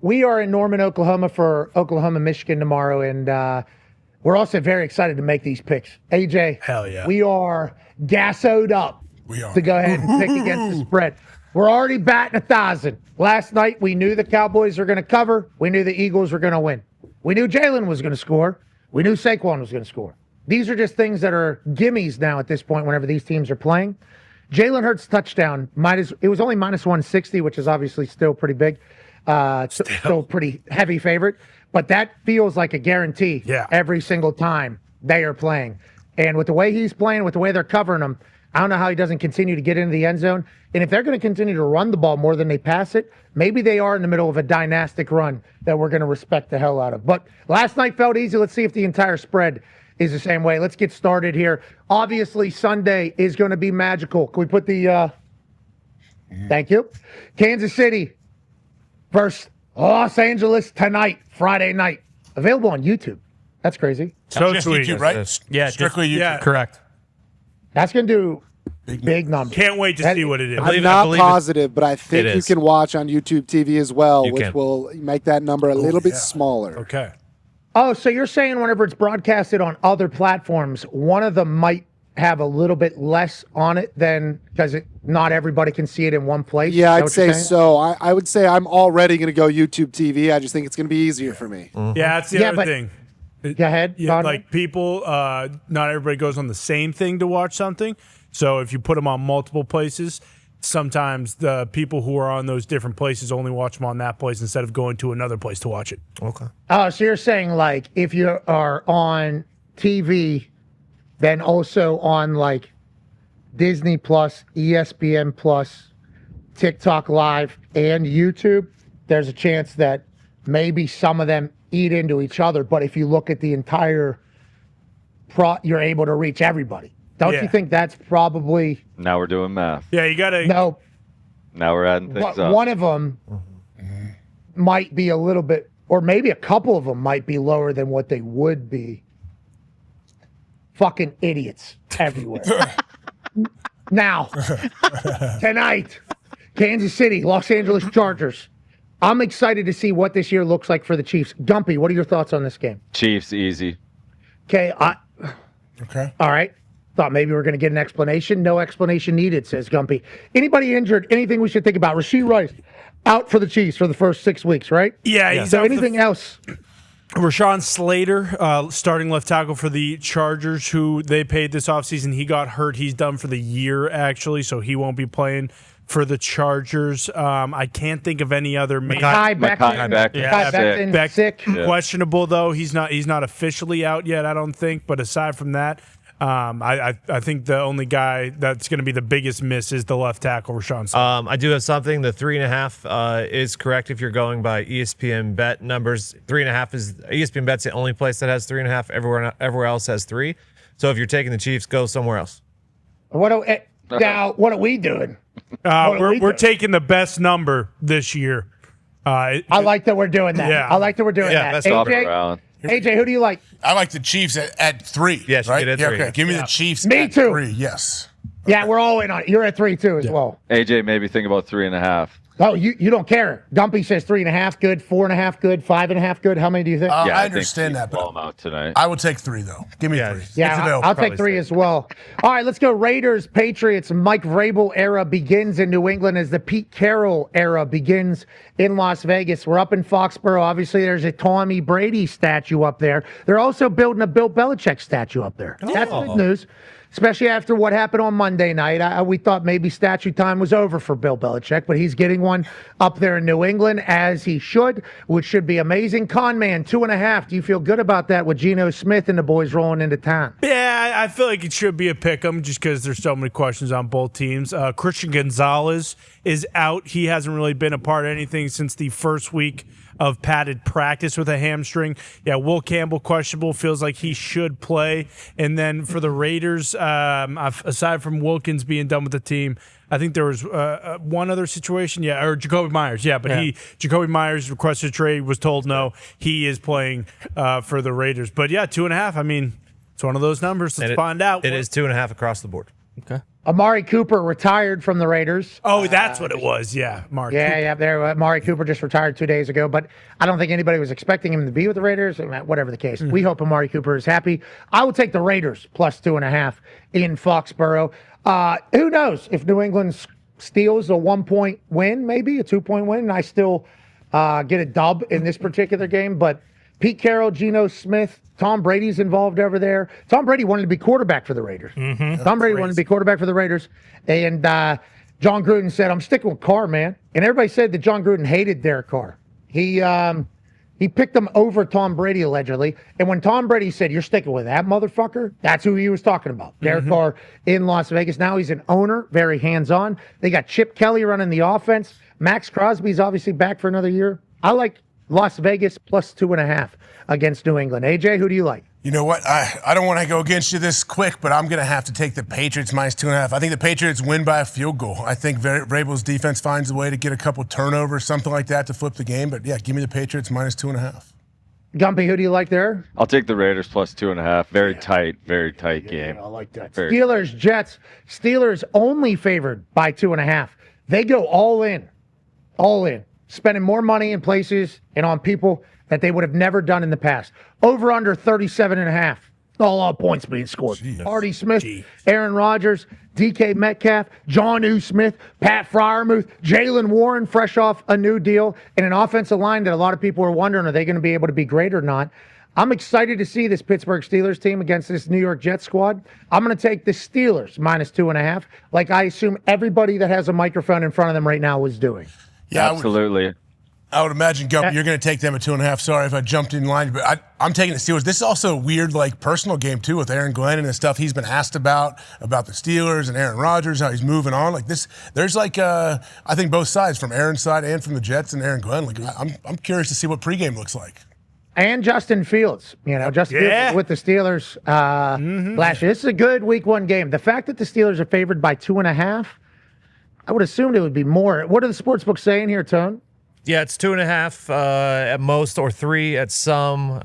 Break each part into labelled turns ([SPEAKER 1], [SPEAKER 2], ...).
[SPEAKER 1] we are in Norman, Oklahoma for Oklahoma, Michigan tomorrow, and we're also very excited to make these picks. AJ,
[SPEAKER 2] hell yeah,
[SPEAKER 1] we are gassoed up to go ahead and pick against the spread. We're already batting 1,000. Last night, we knew the Cowboys were going to cover. We knew the Eagles were going to win. We knew Jalen was going to score. We knew Saquon was going to score. These are just things that are gimmies now at this point whenever these teams are playing. Jalen Hurts touchdown, it was only minus 160, which is obviously still pretty big. Still pretty heavy favorite. But that feels like a guarantee every single time they are playing. And with the way he's playing, with the way they're covering him, I don't know how he doesn't continue to get into the end zone. And if they're going to continue to run the ball more than they pass it, maybe they are in the middle of a dynastic run that we're going to respect the hell out of. But last night felt easy. Let's see if the entire spread is the same way. Let's get started here. Obviously, Sunday is going to be magical. Can we put the thank you. Kansas City versus Los Angeles tonight, Friday night. Available on YouTube. That's crazy.
[SPEAKER 2] So sweet.
[SPEAKER 3] YouTube, right?
[SPEAKER 4] Yeah,
[SPEAKER 3] strictly YouTube.
[SPEAKER 4] Yeah. Correct.
[SPEAKER 1] That's going to do big numbers.
[SPEAKER 2] Can't wait to see what it is.
[SPEAKER 5] I'm not positive, but I think you can watch on YouTube TV as well, which will make that number a little bit smaller.
[SPEAKER 2] Okay.
[SPEAKER 1] Oh, so you're saying whenever it's broadcasted on other platforms, one of them might have a little bit less on it than because not everybody can see it in one place?
[SPEAKER 5] Yeah, I'd say so. I would say I'm already going to go YouTube TV. I just think it's going to be easier for me.
[SPEAKER 2] Yeah, that's the other thing.
[SPEAKER 1] Go ahead.
[SPEAKER 2] Yeah, like people, not everybody goes on the same thing to watch something. So if you put them on multiple places, sometimes the people who are on those different places only watch them on that place instead of going to another place to watch it.
[SPEAKER 4] Okay.
[SPEAKER 1] Oh, so you're saying like if you are on TV, then also on like Disney Plus, ESPN Plus, TikTok Live, and YouTube, there's a chance that maybe some of them eat into each other. But if you look at the entire you're able to reach everybody. Don't you think that's probably...
[SPEAKER 6] Now we're doing math.
[SPEAKER 2] Yeah, you got to...
[SPEAKER 1] No.
[SPEAKER 6] Now we're adding things up.
[SPEAKER 1] One of them might be a little bit, or maybe a couple of them might be lower than what they would be. Fucking idiots everywhere. Now, tonight, Kansas City, Los Angeles Chargers. I'm excited to see what this year looks like for the Chiefs. Gumpy, what are your thoughts on this game?
[SPEAKER 6] Chiefs, easy.
[SPEAKER 1] Okay.
[SPEAKER 3] Okay.
[SPEAKER 1] All right. Thought maybe we're going to get an explanation. No explanation needed, says Gumpy. Anybody injured? Anything we should think about? Rashee Rice out for the Chiefs for the first 6 weeks, right?
[SPEAKER 2] Yeah. He's
[SPEAKER 1] so
[SPEAKER 2] out
[SPEAKER 1] anything else?
[SPEAKER 2] Rashawn Slater, starting left tackle for the Chargers, who they paid this offseason. He got hurt. He's done for the year, actually, so he won't be playing for the Chargers. I can't think of any other.
[SPEAKER 1] Mekhi Becton, sick.
[SPEAKER 2] Questionable, though. He's not officially out yet, I don't think. But aside from that, I think the only guy that's going to be the biggest miss is the left tackle, Rashawn Slater.
[SPEAKER 4] I do have something. The 3.5 is correct if you're going by ESPN bet numbers. 3.5 is ESPN bet's the only place that has 3.5. Everywhere else has 3. So if you're taking the Chiefs, go somewhere else.
[SPEAKER 1] What are we doing?
[SPEAKER 2] We're taking the best number this year.
[SPEAKER 1] I like that we're doing that.
[SPEAKER 2] Yeah.
[SPEAKER 1] I like that we're doing that.
[SPEAKER 6] Best around.
[SPEAKER 1] AJ, who do you like?
[SPEAKER 3] I like the Chiefs at 3.
[SPEAKER 4] Yes,
[SPEAKER 3] right?
[SPEAKER 4] you get at 3.
[SPEAKER 3] Okay. Give me the Chiefs
[SPEAKER 1] Me
[SPEAKER 3] at
[SPEAKER 1] too.
[SPEAKER 3] 3. Yes.
[SPEAKER 1] Yeah, we're all in on it. You're at 3 too as well.
[SPEAKER 6] AJ, maybe think about 3.5.
[SPEAKER 1] Oh, you don't care. Gumpy says 3.5 good, 4.5 good, 5.5 good. How many do you think?
[SPEAKER 6] I
[SPEAKER 3] understand that,
[SPEAKER 6] ball
[SPEAKER 3] but
[SPEAKER 6] them out tonight.
[SPEAKER 3] I would take 3 though. Give me 3.
[SPEAKER 1] Yeah, I'll take 3 as well. All right, let's go. Raiders, Patriots. Mike Vrabel era begins in New England as the Pete Carroll era begins in Las Vegas. We're up in Foxborough. Obviously, there's a Tommy Brady statue up there. They're also building a Bill Belichick statue up there. That's good news. Especially after what happened on Monday night. We thought maybe statue time was over for Bill Belichick, but he's getting one up there in New England, as he should, which should be amazing. Con Man, 2.5. Do you feel good about that with Geno Smith and the boys rolling into town?
[SPEAKER 2] Yeah, I feel like it should be a pick 'em just because there's so many questions on both teams. Christian Gonzalez is out. He hasn't really been a part of anything since the first week of padded practice with a hamstring. Yeah, Will Campbell questionable. Feels like he should play. And then for the Raiders, aside from Wilkins being done with the team, I think there was one other situation. Yeah, or Jacoby Myers. Yeah, but Jacoby Myers requested a trade, was told no. He is playing for the Raiders. But yeah, 2.5. I mean, it's one of those numbers. Let's find out.
[SPEAKER 4] It is 2.5 across the board.
[SPEAKER 2] Okay.
[SPEAKER 1] Amari Cooper retired from the Raiders.
[SPEAKER 2] Oh, that's what it was. Yeah, Mark.
[SPEAKER 1] Yeah. Amari Cooper just retired 2 days ago, but I don't think anybody was expecting him to be with the Raiders. Whatever the case, we hope Amari Cooper is happy. I will take the Raiders plus 2.5 in Foxborough. Who knows if New England steals a 1-point win, maybe a 2-point win, and I still get a dub in this particular game. But Pete Carroll, Geno Smith, Tom Brady's involved over there. Tom Brady wanted to be quarterback for the Raiders. Tom Brady wanted to be quarterback for the Raiders. And John Gruden said, I'm sticking with Carr, man. And everybody said that John Gruden hated Derek Carr. He picked him over Tom Brady, allegedly. And when Tom Brady said, you're sticking with that motherfucker, that's who he was talking about. Derek Carr in Las Vegas. Now he's an owner, very hands-on. They got Chip Kelly running the offense. Max Crosby's obviously back for another year. I like Las Vegas plus 2.5 against New England. AJ, who do you like?
[SPEAKER 3] You know what? I don't want to go against you this quick, but I'm going to have to take the Patriots minus 2.5. I think the Patriots win by a field goal. I think Vrabel's defense finds a way to get a couple turnovers, something like that, to flip the game. But, yeah, give me the Patriots minus 2.5.
[SPEAKER 1] Gumpy, who do you like there?
[SPEAKER 6] I'll take the Raiders plus 2.5. Very tight game.
[SPEAKER 1] I like that. Steelers, Jets. Steelers only favored by 2.5. They go all in. Spending more money in places and on people that they would have never done in the past. Over under 37.5. All out points being scored. Artie Smith, Aaron Rodgers, DK Metcalf, Jonnu Smith, Pat Freiermuth, Jalen Warren, fresh off a new deal, and an offensive line that a lot of people are wondering, are they going to be able to be great or not? I'm excited to see this Pittsburgh Steelers team against this New York Jets squad. I'm going to take the Steelers minus 2.5, like I assume everybody that has a microphone in front of them right now was doing.
[SPEAKER 6] Yeah, absolutely.
[SPEAKER 3] I would imagine, Gumpy, you're going to take them at 2.5. Sorry if I jumped in line, but I'm taking the Steelers. This is also a weird, personal game, too, with Aaron Glenn and the stuff he's been asked about the Steelers and Aaron Rodgers, how he's moving on. There's I think both sides, from Aaron's side and from the Jets and Aaron Glenn. I'm curious to see what pregame looks like.
[SPEAKER 1] And Justin Fields, Justin Fields with the Steelers last year. This is a good Week 1 game. The fact that the Steelers are favored by 2.5, I would assume it would be more. What are the sportsbooks saying here, Tone?
[SPEAKER 4] Yeah, it's 2.5 at most, or 3 at some.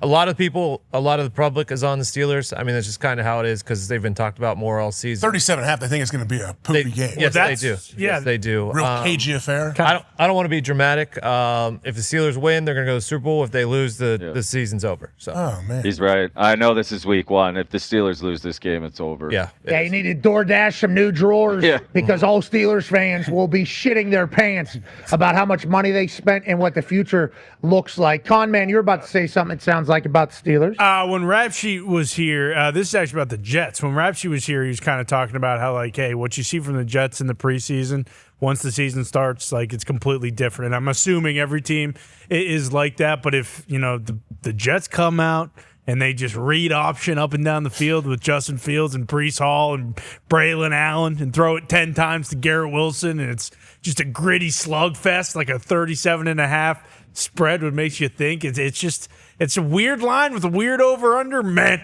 [SPEAKER 4] A lot of the public is on the Steelers. I mean, that's just kind of how it is because they've been talked about more all season.
[SPEAKER 3] 37.5, they think it's going to be a poopy game.
[SPEAKER 4] Yes, they do.
[SPEAKER 2] Yeah,
[SPEAKER 4] yes, they do.
[SPEAKER 3] Real cagey affair.
[SPEAKER 4] I don't want to be dramatic. If the Steelers win, they're going to go to the Super Bowl. If they lose, the season's over. So.
[SPEAKER 3] Oh, man.
[SPEAKER 6] He's right. I know this is Week 1. If the Steelers lose this game, it's over.
[SPEAKER 4] Yeah.
[SPEAKER 1] You need to DoorDash some new drawers because all Steelers fans will be shitting their pants about how much money they spent and what the future looks like. Con Man, you're about to say something, it sounds like, about the Steelers.
[SPEAKER 2] When Rap Sheet was here, this is actually about the Jets. When Rap Sheet was here, he was kind of talking about how, hey, what you see from the Jets in the preseason, once the season starts, it's completely different. And I'm assuming every team is like that. But if, the Jets come out and they just read option up and down the field with Justin Fields and Breece Hall and Braylon Allen and throw it 10 times to Garrett Wilson, and it's just a gritty slugfest, like a 37.5 spread would make you think. It's a weird line with a weird over-under, man.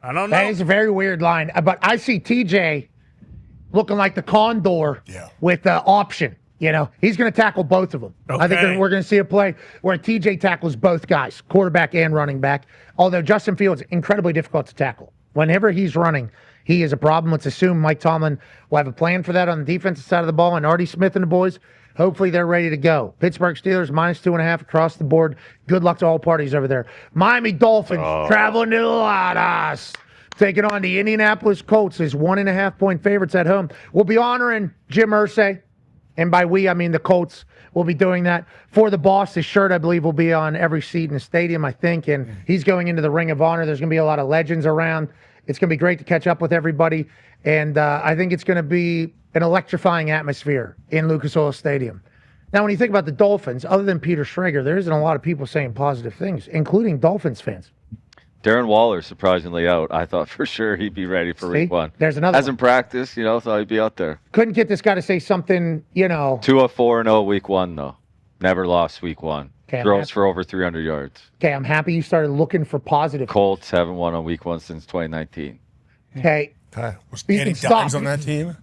[SPEAKER 2] I don't know.
[SPEAKER 1] That is a very weird line. But I see TJ looking like the condor with the option. He's going to tackle both of them.
[SPEAKER 2] Okay.
[SPEAKER 1] I think we're going to see a play where TJ tackles both guys, quarterback and running back. Although Justin Fields, incredibly difficult to tackle. Whenever he's running, he is a problem. Let's assume Mike Tomlin will have a plan for that on the defensive side of the ball. And Artie Smith and the boys, hopefully they're ready to go. Pittsburgh Steelers minus 2.5 across the board. Good luck to all parties over there. Miami Dolphins traveling to the Ladas, taking on the Indianapolis Colts as 1.5-point favorites at home. We'll be honoring Jim Irsay. And by we, I mean the Colts will be doing that. For the boss, his shirt, I believe, will be on every seat in the stadium, I think. And he's going into the Ring of Honor. There's going to be a lot of legends around. It's going to be great to catch up with everybody. And I think it's going to be an electrifying atmosphere in Lucas Oil Stadium. Now, when you think about the Dolphins, other than Peter Schrager, there isn't a lot of people saying positive things, including Dolphins fans.
[SPEAKER 6] Darren Waller, surprisingly out. I thought for sure he'd be ready for Week 1.
[SPEAKER 1] There's another
[SPEAKER 6] Hasn't practiced, thought he'd be out there.
[SPEAKER 1] Couldn't get this guy to say something,
[SPEAKER 6] 2-4-0 Week 1, though. Never lost Week 1.
[SPEAKER 1] Okay,
[SPEAKER 6] Throws for over 300 yards.
[SPEAKER 1] Okay, I'm happy you started looking for positive.
[SPEAKER 6] Colts haven't won on Week 1 since 2019.
[SPEAKER 1] Okay.
[SPEAKER 3] Was Danny Dimes on that team?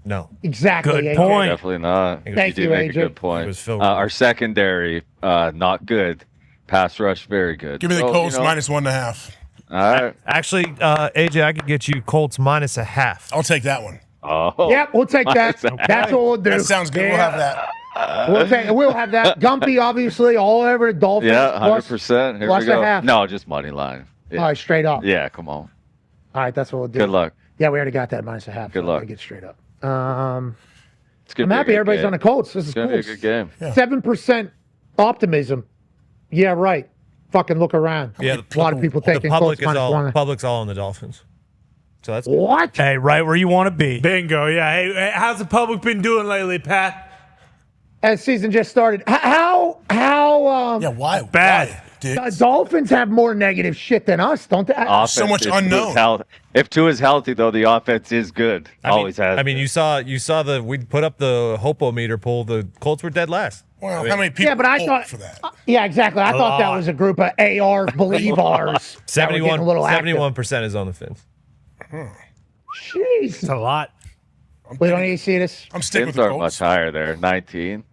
[SPEAKER 4] No.
[SPEAKER 1] Exactly.
[SPEAKER 2] Good point.
[SPEAKER 6] Definitely not.
[SPEAKER 1] Thank you,
[SPEAKER 6] make
[SPEAKER 1] AJ.
[SPEAKER 6] a good point. Our secondary, not good. Pass rush, very good.
[SPEAKER 3] Give me the Colts minus 1.5.
[SPEAKER 6] All right.
[SPEAKER 4] Actually, AJ, I could get you Colts -0.5.
[SPEAKER 3] I'll take that one.
[SPEAKER 6] Oh.
[SPEAKER 1] Yep, we'll take that. That's what we'll do.
[SPEAKER 3] That sounds good. We'll have that.
[SPEAKER 1] We'll have that. Gumpy, obviously, all over the Dolphins.
[SPEAKER 6] Yeah, 100%. Here
[SPEAKER 1] plus
[SPEAKER 6] we go.
[SPEAKER 1] a half.
[SPEAKER 6] No, just money line. Yeah.
[SPEAKER 1] All right, straight up.
[SPEAKER 6] Yeah, come on.
[SPEAKER 1] All right, that's what we'll do.
[SPEAKER 6] Good luck.
[SPEAKER 1] Yeah, we already got that -0.5.
[SPEAKER 6] Good luck.
[SPEAKER 1] Get straight up.
[SPEAKER 6] It's gonna
[SPEAKER 1] I'm
[SPEAKER 6] be a
[SPEAKER 1] happy
[SPEAKER 6] good
[SPEAKER 1] everybody's
[SPEAKER 6] game.
[SPEAKER 1] on the Colts. This is
[SPEAKER 6] It's gonna
[SPEAKER 1] cool.
[SPEAKER 6] be a good game.
[SPEAKER 1] 7% optimism. Yeah, right. Fucking look around.
[SPEAKER 4] Yeah,
[SPEAKER 1] a lot of people
[SPEAKER 4] the
[SPEAKER 1] taking
[SPEAKER 4] public
[SPEAKER 1] Colts
[SPEAKER 4] is all
[SPEAKER 1] -1.
[SPEAKER 4] public's all on the Dolphins. So that's
[SPEAKER 1] What?
[SPEAKER 7] Hey, right where you want to be.
[SPEAKER 2] Bingo. Yeah. Hey, how's the public been doing lately, Pat?
[SPEAKER 1] As season just started, how
[SPEAKER 3] Yeah, why?
[SPEAKER 2] Bad.
[SPEAKER 3] Why, dude?
[SPEAKER 1] the Dolphins have more negative shit than us, don't they?
[SPEAKER 6] Offense,
[SPEAKER 3] So much
[SPEAKER 6] if Tua's
[SPEAKER 3] unknown.
[SPEAKER 6] If Tua is healthy, though, the offense is good. Always has.
[SPEAKER 4] I mean, you saw we put up the Hopo-meter poll. The Colts were dead last.
[SPEAKER 3] Well, how many people
[SPEAKER 1] Yeah, but I
[SPEAKER 3] vote
[SPEAKER 1] thought
[SPEAKER 3] for that?
[SPEAKER 1] Yeah, exactly. I thought that was a group of AR believers.
[SPEAKER 4] 71% is on the fence.
[SPEAKER 1] Jeez.
[SPEAKER 2] It's a lot.
[SPEAKER 1] We don't need to see this.
[SPEAKER 3] I'm sticking with
[SPEAKER 6] Skins
[SPEAKER 3] the
[SPEAKER 6] are
[SPEAKER 3] Colts.
[SPEAKER 6] much higher there. 19.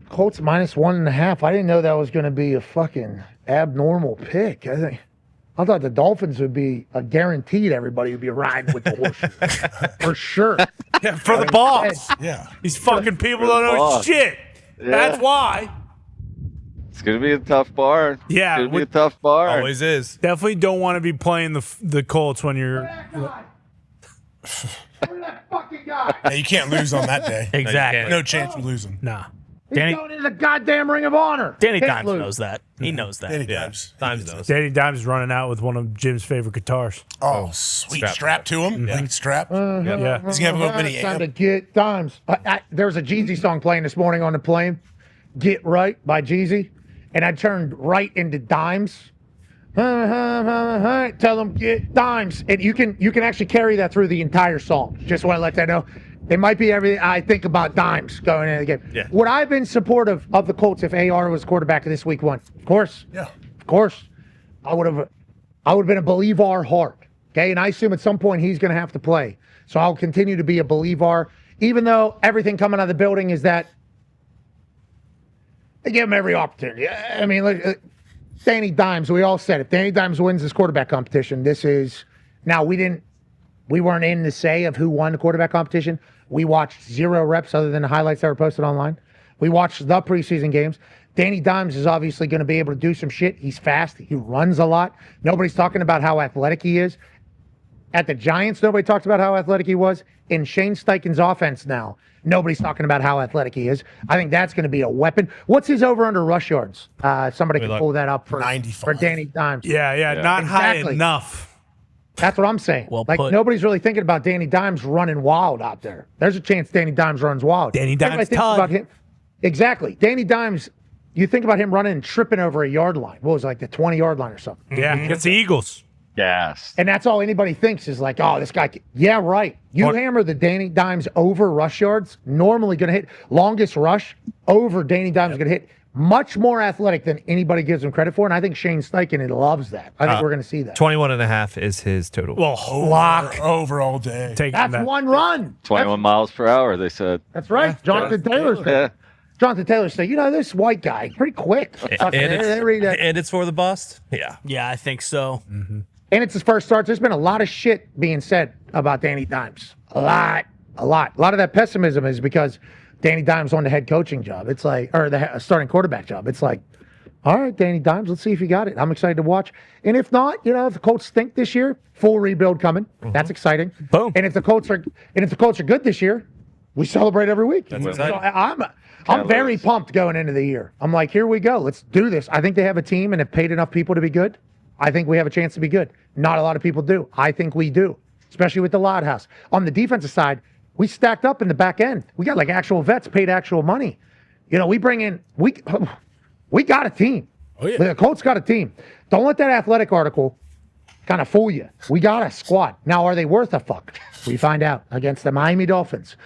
[SPEAKER 1] Colts -1.5. I didn't know that was going to be a fucking abnormal pick. I thought the Dolphins would be a guaranteed. Everybody would be riding with the horse for sure.
[SPEAKER 2] Yeah, for the boss.
[SPEAKER 3] Yeah.
[SPEAKER 2] These fucking people don't know
[SPEAKER 6] boss.
[SPEAKER 2] shit.
[SPEAKER 6] Yeah.
[SPEAKER 2] That's why.
[SPEAKER 6] It's gonna be a tough bar.
[SPEAKER 2] Yeah,
[SPEAKER 6] It's gonna be
[SPEAKER 2] we-
[SPEAKER 6] a tough bar.
[SPEAKER 4] Always is.
[SPEAKER 2] Definitely don't want to be playing the Colts when you're.
[SPEAKER 1] That fucking guy.
[SPEAKER 3] Yeah, you can't lose on that day.
[SPEAKER 7] Exactly.
[SPEAKER 3] No chance of losing.
[SPEAKER 2] Nah.
[SPEAKER 1] He's
[SPEAKER 7] Danny-
[SPEAKER 1] going into the goddamn Ring of Honor.
[SPEAKER 7] Danny
[SPEAKER 1] Can't
[SPEAKER 7] Dimes
[SPEAKER 1] lose.
[SPEAKER 7] knows that. He knows that.
[SPEAKER 3] Any
[SPEAKER 4] Yeah,
[SPEAKER 3] times.
[SPEAKER 4] times knows.
[SPEAKER 2] Danny Dimes is running out with one of Jim's favorite guitars.
[SPEAKER 3] Oh, sweet. Strap to him.
[SPEAKER 4] Yeah.
[SPEAKER 3] Lead strap.
[SPEAKER 2] Yeah.
[SPEAKER 3] He's going to have a little mini
[SPEAKER 1] Time to
[SPEAKER 3] amp.
[SPEAKER 1] get Dimes. There was a Jeezy song playing this morning on the plane. Get Right by Jeezy. And I turned right into Dimes. Tell them get Dimes. And you can actually carry that through the entire song. Just want to let that know. It might be everything I think about Dimes going into the game.
[SPEAKER 4] Yeah.
[SPEAKER 1] Would I have been supportive of the Colts if AR was quarterback of this week one? Of course.
[SPEAKER 3] Yeah.
[SPEAKER 1] Of course. I would have been a believer heart. Okay. And I assume at some point he's going to have to play. So I'll continue to be a believer, even though everything coming out of the building is that they give him every opportunity. I mean, look, Danny Dimes, we all said if Danny Dimes wins this quarterback competition, this is now we weren't in the say of who won the quarterback competition. We watched 0 reps other than the highlights that were posted online. We watched the preseason games. Danny Dimes is obviously going to be able to do some shit. He's fast. He runs a lot. Nobody's talking about how athletic he is. At the Giants, nobody talked about how athletic he was. In Shane Steichen's offense now, nobody's talking about how athletic he is. I think that's going to be a weapon. What's his over-under rush yards? Somebody can pull that up for
[SPEAKER 3] 95.
[SPEAKER 1] Danny Dimes.
[SPEAKER 2] Yeah. Not high
[SPEAKER 1] Exactly.
[SPEAKER 2] enough.
[SPEAKER 1] That's what I'm saying.
[SPEAKER 7] Well
[SPEAKER 1] like
[SPEAKER 7] put.
[SPEAKER 1] nobody's really thinking about Danny Dimes running wild out there. There's a chance Danny Dimes runs wild.
[SPEAKER 2] Danny Dimes
[SPEAKER 1] Everybody thinks
[SPEAKER 2] Todd.
[SPEAKER 1] about him. Exactly. Danny Dimes, you think about him running and tripping over a yard line. What was it, like the 20-yard line or something?
[SPEAKER 2] Yeah. It's the Eagles.
[SPEAKER 6] Gas.
[SPEAKER 1] And that's all anybody thinks is like, oh, this guy. Yeah, right. You hammer the Danny Dimes over rush yards, normally going to hit longest rush over Danny Dimes going to hit. Much more athletic than anybody gives him credit for. And I think Shane Steichen loves that. I think we're going to see that.
[SPEAKER 4] 21.5 is his total.
[SPEAKER 2] Well,
[SPEAKER 1] Lock.
[SPEAKER 3] Over all day.
[SPEAKER 2] taking
[SPEAKER 1] That's
[SPEAKER 2] that.
[SPEAKER 1] one run.
[SPEAKER 6] 21 miles per hour, they said.
[SPEAKER 1] That's right. Jonathan Taylor said.
[SPEAKER 6] Yeah.
[SPEAKER 1] Jonathan Taylor said, this white guy, pretty quick.
[SPEAKER 4] and it's for the bust? Yeah.
[SPEAKER 7] Yeah, I think so.
[SPEAKER 1] And it's his first start. There's been a lot of shit being said about Danny Dimes. A lot. A lot of that pessimism is because Danny Dimes on the head coaching job. It's like, or the starting quarterback job. It's like, all right, Danny Dimes, let's see if you got it. I'm excited to watch. And if not, if the Colts stink this year, full rebuild coming. That's exciting.
[SPEAKER 7] Boom.
[SPEAKER 1] And if the Colts are good this year, we celebrate every week.
[SPEAKER 4] That's
[SPEAKER 1] So
[SPEAKER 4] exciting.
[SPEAKER 1] I'm very pumped going into the year. I'm like, here we go. Let's do this. I think they have a team and have paid enough people to be good. I think we have a chance to be good. Not a lot of people do. I think we do, especially with the Loud House. On the defensive side, we stacked up in the back end. We got like actual vets paid actual money. We bring in, we got a team.
[SPEAKER 2] Oh, yeah.
[SPEAKER 1] The Colts got a team. Don't let that athletic article kind of fool you. We got a squad. Now, are they worth a fuck? We find out against the Miami Dolphins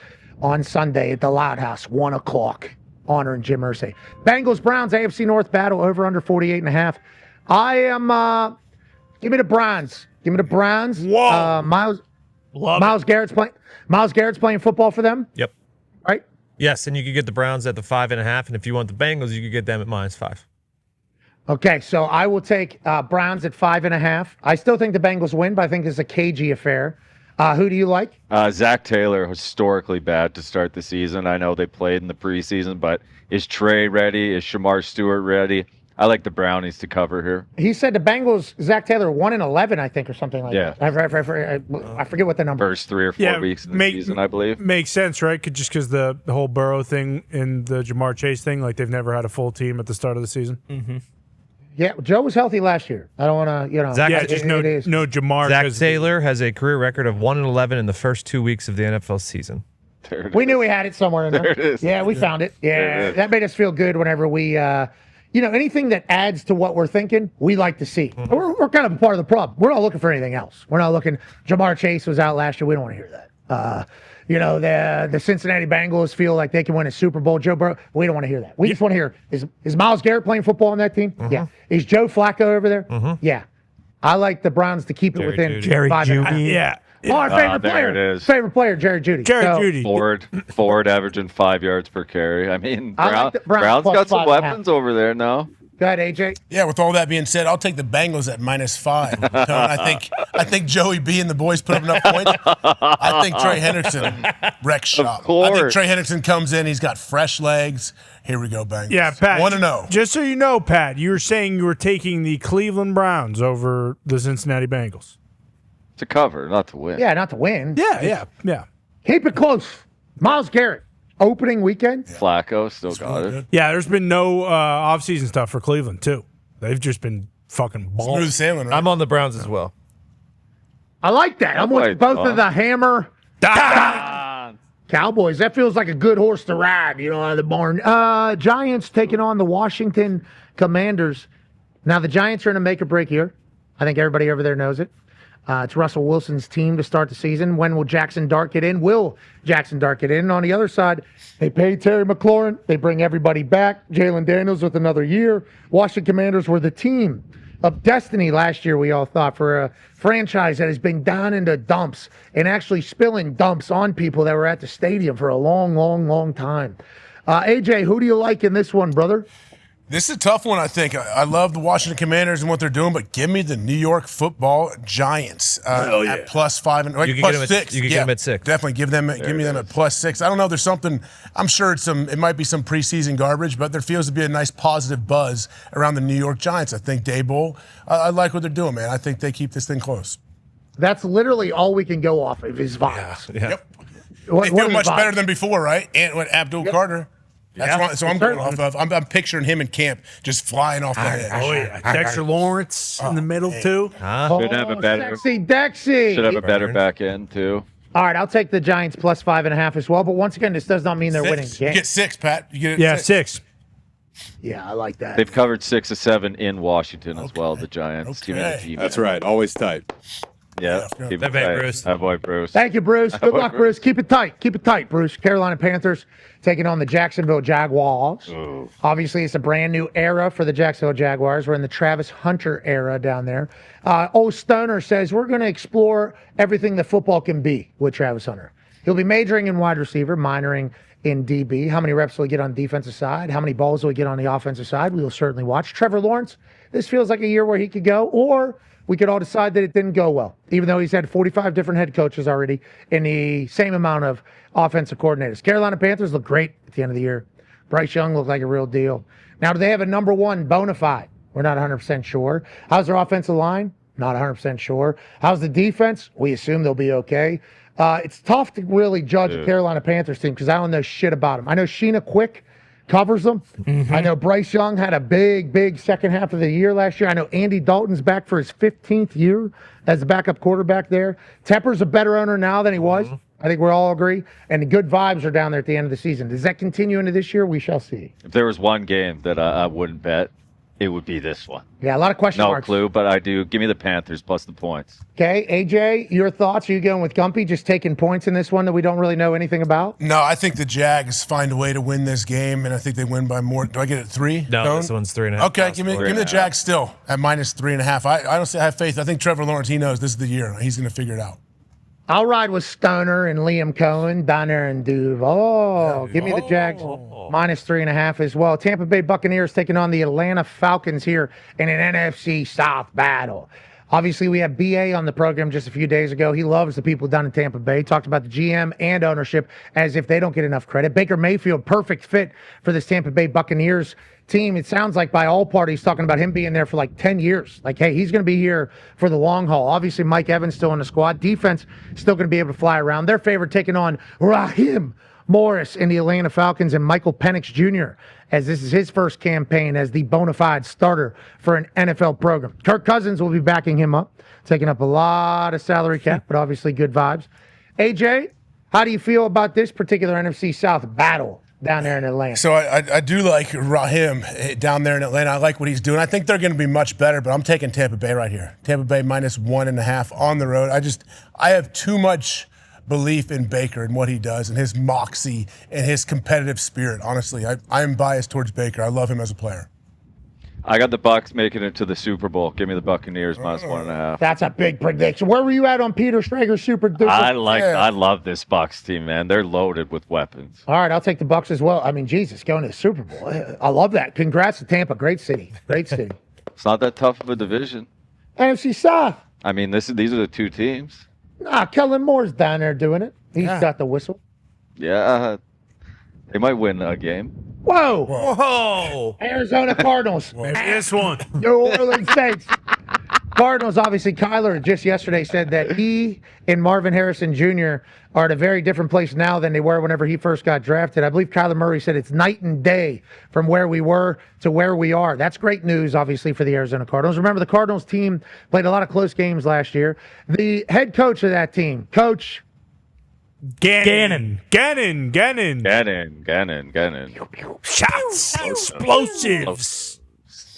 [SPEAKER 1] on Sunday at the Loud House, 1 o'clock, honoring Jim Irsay. Bengals Browns AFC North battle over under 48.5. I am, give me the Browns. Give me the Browns.
[SPEAKER 2] Whoa.
[SPEAKER 1] Miles Garrett's playing football for them,
[SPEAKER 4] Yep.
[SPEAKER 1] right?
[SPEAKER 4] Yes, and you could get the Browns at the 5.5, and if you want the Bengals, you could get them at -5.
[SPEAKER 1] Okay, so I will take Browns at 5.5. I still think the Bengals win, but I think it's a cagey affair. Who do you like?
[SPEAKER 6] Zach Taylor, historically bad to start the season. I know they played in the preseason, but is Trey ready? Is Shamar Stewart ready? I like the Brownies to cover here.
[SPEAKER 1] He said the Bengals, Zach Taylor, 1-11, I think, or something like that. I forget what the number.
[SPEAKER 6] First 3 or 4 weeks of the season, I believe.
[SPEAKER 2] Makes sense, right? Just because the whole Burrow thing and the Jamar Chase thing, like they've never had a full team at the start of the season.
[SPEAKER 7] Mm-hmm.
[SPEAKER 1] Yeah, Joe was healthy last year. I don't want to,
[SPEAKER 2] Zach, no Jamar.
[SPEAKER 4] Zach Taylor has a career record of 1-11 in the first 2 weeks of the NFL season.
[SPEAKER 1] We knew we had it somewhere in there.
[SPEAKER 6] There it is.
[SPEAKER 1] Yeah, we found it. Yeah, that made us feel good whenever we, anything that adds to what we're thinking, we like to see.
[SPEAKER 2] Mm-hmm.
[SPEAKER 1] We're kind of a part of the problem. We're not looking for anything else. We're not looking. Jamar Chase was out last year. We don't want to hear that. The Cincinnati Bengals feel like they can win a Super Bowl. Joe Burrow, we don't want to hear that. We just want to hear, is Myles Garrett playing football on that team?
[SPEAKER 2] Mm-hmm.
[SPEAKER 1] Yeah. Is Joe Flacco over there? Mm-hmm. Yeah. I like the Browns to keep it within
[SPEAKER 7] Jerry
[SPEAKER 1] 5.
[SPEAKER 7] Jeudy.
[SPEAKER 2] Yeah.
[SPEAKER 1] Our favorite
[SPEAKER 6] there
[SPEAKER 1] player.
[SPEAKER 6] it is.
[SPEAKER 1] Favorite player, Jerry Jeudy.
[SPEAKER 2] Jeudy.
[SPEAKER 6] Ford averaging 5 yards per carry. I mean,
[SPEAKER 1] I like the
[SPEAKER 6] Browns
[SPEAKER 1] plus
[SPEAKER 6] got some
[SPEAKER 1] 5.5.
[SPEAKER 6] weapons over there now.
[SPEAKER 1] Go ahead, AJ.
[SPEAKER 3] Yeah, with all that being said, I'll take the Bengals at -5. I think Joey B and the boys put up enough points. I think Trey Henderson wrecks shop.
[SPEAKER 6] course.
[SPEAKER 3] I think Trey Henderson comes in. He's got fresh legs. Here we go, Bengals.
[SPEAKER 2] Yeah, Pat.
[SPEAKER 3] 1-0.
[SPEAKER 2] Just so you know, Pat, you were saying you were taking the Cleveland Browns over the Cincinnati Bengals.
[SPEAKER 6] To cover, not to win.
[SPEAKER 1] Yeah, not to win.
[SPEAKER 2] Yeah.
[SPEAKER 1] Keep it close. Myles Garrett, opening weekend.
[SPEAKER 6] Flacco still got it.
[SPEAKER 2] Yeah, there's been no offseason stuff for Cleveland, too. They've just been fucking balling.
[SPEAKER 3] Smooth sailing, right?
[SPEAKER 4] I'm on the Browns as well.
[SPEAKER 1] I like that. I'm with both of the hammer. Cowboys. That feels like a good horse to ride, out of the barn. Giants taking on the Washington Commanders. Now, the Giants are in a make-or-break year. I think everybody over there knows it. It's Russell Wilson's team to start the season. When will Jackson Dart get in? Will Jackson Dart get in? And on the other side, they pay Terry McLaurin. They bring everybody back. Jalen Daniels with another year. Washington Commanders were the team of destiny last year, we all thought, for a franchise that has been down into dumps and actually spilling dumps on people that were at the stadium for a long, long, long time. AJ, who do you like in this one, brother?
[SPEAKER 3] This is a tough one, I think. I love the Washington Commanders and what they're doing, but give me the New York Football Giants at +5 and
[SPEAKER 4] You can
[SPEAKER 3] plus
[SPEAKER 4] get them
[SPEAKER 3] 6.
[SPEAKER 4] You can get them at 6.
[SPEAKER 3] Definitely give me them at +6. I don't know. There's something. I'm sure it might be some preseason garbage, but there feels to be a nice positive buzz around the New York Giants. I think Daboll. I like what they're doing, man. I think they keep this thing close.
[SPEAKER 1] That's literally all we can go off of is vibes.
[SPEAKER 4] Yeah.
[SPEAKER 3] Yep.
[SPEAKER 1] What
[SPEAKER 3] They feel
[SPEAKER 1] is
[SPEAKER 3] much
[SPEAKER 1] vibes?
[SPEAKER 3] better than before, right? And with Abdul Carter. That's so I'm going off of. I'm picturing him in camp just flying off the edge.
[SPEAKER 2] Oh, yeah. Dexter Lawrence in the middle, too.
[SPEAKER 6] Should have a better.
[SPEAKER 1] Sexy Dexy.
[SPEAKER 6] Should have a better back end too.
[SPEAKER 1] All right, I'll take the Giants +5.5 as well. But once again, this does not mean they're winning.
[SPEAKER 3] You get 6, Pat. You get it.
[SPEAKER 2] Yeah, 6.
[SPEAKER 1] Yeah, I like that.
[SPEAKER 6] They've covered 6 of 7 in Washington as well. The Giants.
[SPEAKER 3] Okay.
[SPEAKER 8] That's right. Always tight.
[SPEAKER 6] Yeah. Keep it
[SPEAKER 4] That bad,
[SPEAKER 6] tight.
[SPEAKER 4] Bruce.
[SPEAKER 6] That boy, Bruce.
[SPEAKER 1] Thank you, Bruce. Good luck, Bruce. Keep it tight. Keep it tight, Bruce. Carolina Panthers taking on the Jacksonville Jaguars.
[SPEAKER 6] Ooh.
[SPEAKER 1] Obviously, it's a brand new era for the Jacksonville Jaguars. We're in the Travis Hunter era down there. Old Stoner says we're going to explore everything that football can be with Travis Hunter. He'll be majoring in wide receiver, minoring in DB. How many reps will he get on the defensive side? How many balls will he get on the offensive side? We will certainly watch. Trevor Lawrence, this feels like a year where he could go, or we could all decide that it didn't go well, even though he's had 45 different head coaches already in the same amount of offensive coordinators. Carolina Panthers look great at the end of the year. Bryce Young looked like a real deal. Now, do they have a number one bona fide? We're not 100% sure. How's their offensive line? Not 100% sure. How's the defense? We assume they'll be okay. It's tough to really judge a Carolina Panthers team because I don't know shit about them. I know Sheena Quick covers them. I know Bryce Young had a big second half of the year last year. I know Andy Dalton's back for his 15th year as the backup quarterback there. Tepper's a better owner now than he was. I think we all agree. And the good vibes are down there at the end of the season. Does that continue into this year? We shall see.
[SPEAKER 6] If there was one game that I wouldn't bet, it would be this one.
[SPEAKER 1] Yeah, a lot of question
[SPEAKER 6] No
[SPEAKER 1] marks.
[SPEAKER 6] clue, but I do. Give me the Panthers plus the points.
[SPEAKER 1] Okay, AJ, your thoughts? Are you going with Gumpy, just taking points in this one that we don't really know anything about?
[SPEAKER 3] No, I think the Jags find a way to win this game, and I think they win by more. Do I get it 3?
[SPEAKER 4] No,
[SPEAKER 3] Dahn?
[SPEAKER 4] this one's 3.5.
[SPEAKER 3] Okay, give me the Jags still at -3.5. I honestly have faith. I think Trevor Lawrence, he knows this is the year. He's going to figure it out.
[SPEAKER 1] I'll ride with Stoner and Liam Cohen down there in Duval. Give me the Jags minus 3.5 as well. Tampa Bay Buccaneers taking on the Atlanta Falcons here in an NFC South battle. Obviously, we have BA on the program just a few days ago. He loves the people down in Tampa Bay. Talked about the GM and ownership as if they don't get enough credit. Baker Mayfield, perfect fit for this Tampa Bay Buccaneers team. It sounds like by all parties talking about him being there for like 10 years. Like, hey, he's going to be here for the long haul. Obviously, Mike Evans still in the squad. Defense still going to be able to fly around. Their favorite taking on Raheem Morris in the Atlanta Falcons and Michael Penix Jr., as this is his first campaign as the bona fide starter for an NFL program. Kirk Cousins will be backing him up, taking up a lot of salary cap, but obviously good vibes. AJ, how do you feel about this particular NFC South battle down there in Atlanta?
[SPEAKER 3] So I do like Raheem down there in Atlanta. I like what he's doing. I think they're going to be much better, but I'm taking Tampa Bay right here. Tampa Bay minus 1.5 on the road. I have too much belief in Baker and what he does and his moxie and his competitive spirit. Honestly, I am biased towards Baker. I love him as a player.
[SPEAKER 6] I got the Bucs making it to the Super Bowl. Give me the Buccaneers minus 1.5.
[SPEAKER 1] That's a big prediction. Where were you at on Peter Schrager's Super Duper?
[SPEAKER 6] I love this Bucs team, man. They're loaded with weapons.
[SPEAKER 1] All right, I'll take the Bucs as well. I mean, Jesus, going to the Super Bowl. I love that. Congrats to Tampa. Great city. Great city.
[SPEAKER 6] It's not that tough of a division.
[SPEAKER 1] NFC South.
[SPEAKER 6] I mean, these are the two teams.
[SPEAKER 1] Nah, Kellen Moore's down there doing it. He's got the whistle.
[SPEAKER 6] Yeah, they might win a game.
[SPEAKER 1] Whoa. Arizona Cardinals.
[SPEAKER 2] Maybe this one.
[SPEAKER 1] New Orleans Saints. Cardinals, obviously, Kyler just yesterday said that he and Marvin Harrison Jr. are at a very different place now than they were whenever he first got drafted. I believe Kyler Murray said it's night and day from where we were to where we are. That's great news, obviously, for the Arizona Cardinals. Remember, the Cardinals team played a lot of close games last year. The head coach of that team, Coach
[SPEAKER 2] Gannon.
[SPEAKER 7] Shots.
[SPEAKER 2] Explosives.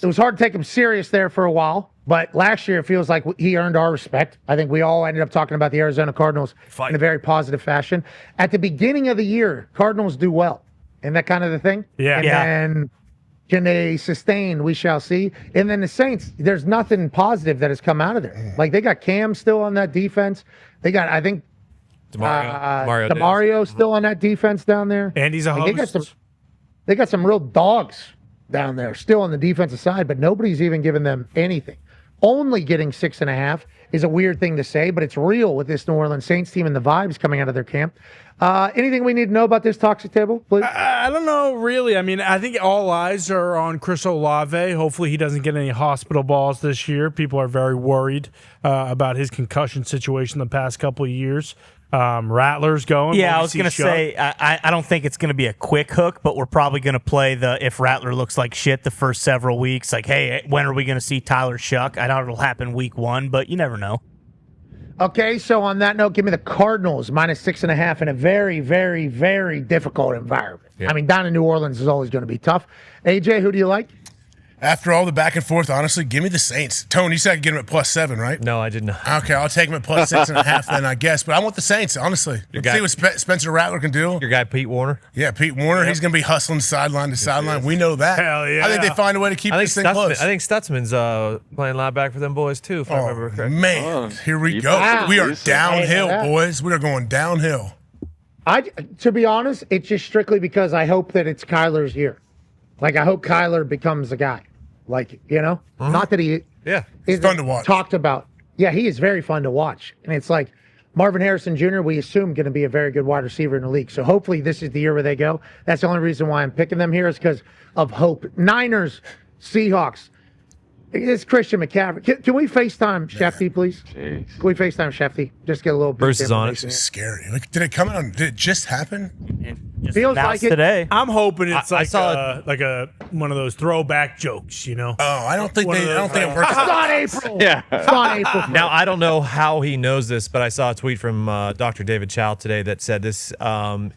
[SPEAKER 1] It was hard to take him serious there for a while, but last year it feels like he earned our respect. I think we all ended up talking about the Arizona Cardinals in a very positive fashion. At the beginning of the year, Cardinals do well. Isn't that kind of the thing?
[SPEAKER 2] Yeah.
[SPEAKER 1] And then can they sustain? We shall see. And then the Saints, there's nothing positive that has come out of there. Like, they got Cam still on that defense. They got, I think, DeMario still on that defense down there.
[SPEAKER 2] And he's a host.
[SPEAKER 1] They got some real dogs down there still on the defensive side, but nobody's even given them anything. Only getting 6.5 is a weird thing to say, but it's real with this New Orleans Saints team and the vibes coming out of their camp. Anything we need to know about this toxic table, please?
[SPEAKER 2] I don't know, really. I mean, I think all eyes are on Chris Olave. Hopefully he doesn't get any hospital balls this year. People are very worried about his concussion situation the past couple of years. Rattler's going.
[SPEAKER 7] Yeah, I was going to say, I don't think it's going to be a quick hook, but we're probably going to play the if Rattler looks like shit the first several weeks. Like, hey, when are we going to see Tyler Shuck? I doubt it'll happen week 1, but you never know.
[SPEAKER 1] Okay, so on that note, give me the Cardinals minus 6.5 in a very, very, very difficult environment. Yeah. I mean, down in New Orleans is always going to be tough. AJ, who do you like?
[SPEAKER 3] After all the back and forth, honestly, give me the Saints. Tone, you said I could get them at +7, right?
[SPEAKER 4] No, I did not.
[SPEAKER 3] Okay, I'll take them at +6.5 then, I guess. But I want the Saints, honestly. Let's see what Spencer Rattler can do.
[SPEAKER 4] Your guy, Pete Warner?
[SPEAKER 3] Yeah, Pete Warner. Yep. He's going to be hustling sideline to sideline. We know that.
[SPEAKER 2] Hell yeah.
[SPEAKER 3] I think they find a way to keep this thing close.
[SPEAKER 4] I think Stutzman's playing linebacker for them boys, too, if I remember correctly.
[SPEAKER 3] Man, here we go.
[SPEAKER 1] Wow.
[SPEAKER 3] We are downhill, boys. We are going downhill.
[SPEAKER 1] To be honest, it's just strictly because I hope that it's Kyler's year. Like, I hope Kyler becomes the guy. Like, you know, not that he
[SPEAKER 3] is fun to watch.
[SPEAKER 1] Talked about. Yeah, he is very fun to watch. And it's like Marvin Harrison Jr., we assume going to be a very good wide receiver in the league. So hopefully this is the year where they go. That's the only reason why I'm picking them here is because of hope. Niners, Seahawks. It's Christian McCaffrey. Can we FaceTime Shefty, please?
[SPEAKER 6] Jeez.
[SPEAKER 1] Can we FaceTime Shefty? Just get a little bit
[SPEAKER 4] Bruce is on it.
[SPEAKER 3] This is scary. Like, did it come out? Did it just happen?
[SPEAKER 1] Feels like it
[SPEAKER 7] today.
[SPEAKER 2] I'm hoping it's
[SPEAKER 4] I
[SPEAKER 2] like
[SPEAKER 4] saw
[SPEAKER 2] like a one of those throwback jokes, you know?
[SPEAKER 3] Oh, I don't think it works.
[SPEAKER 1] It's not April.
[SPEAKER 6] Yeah.
[SPEAKER 1] It's not April.
[SPEAKER 4] Now, I don't know how he knows this, but I saw a tweet from Dr. David Chow today that said this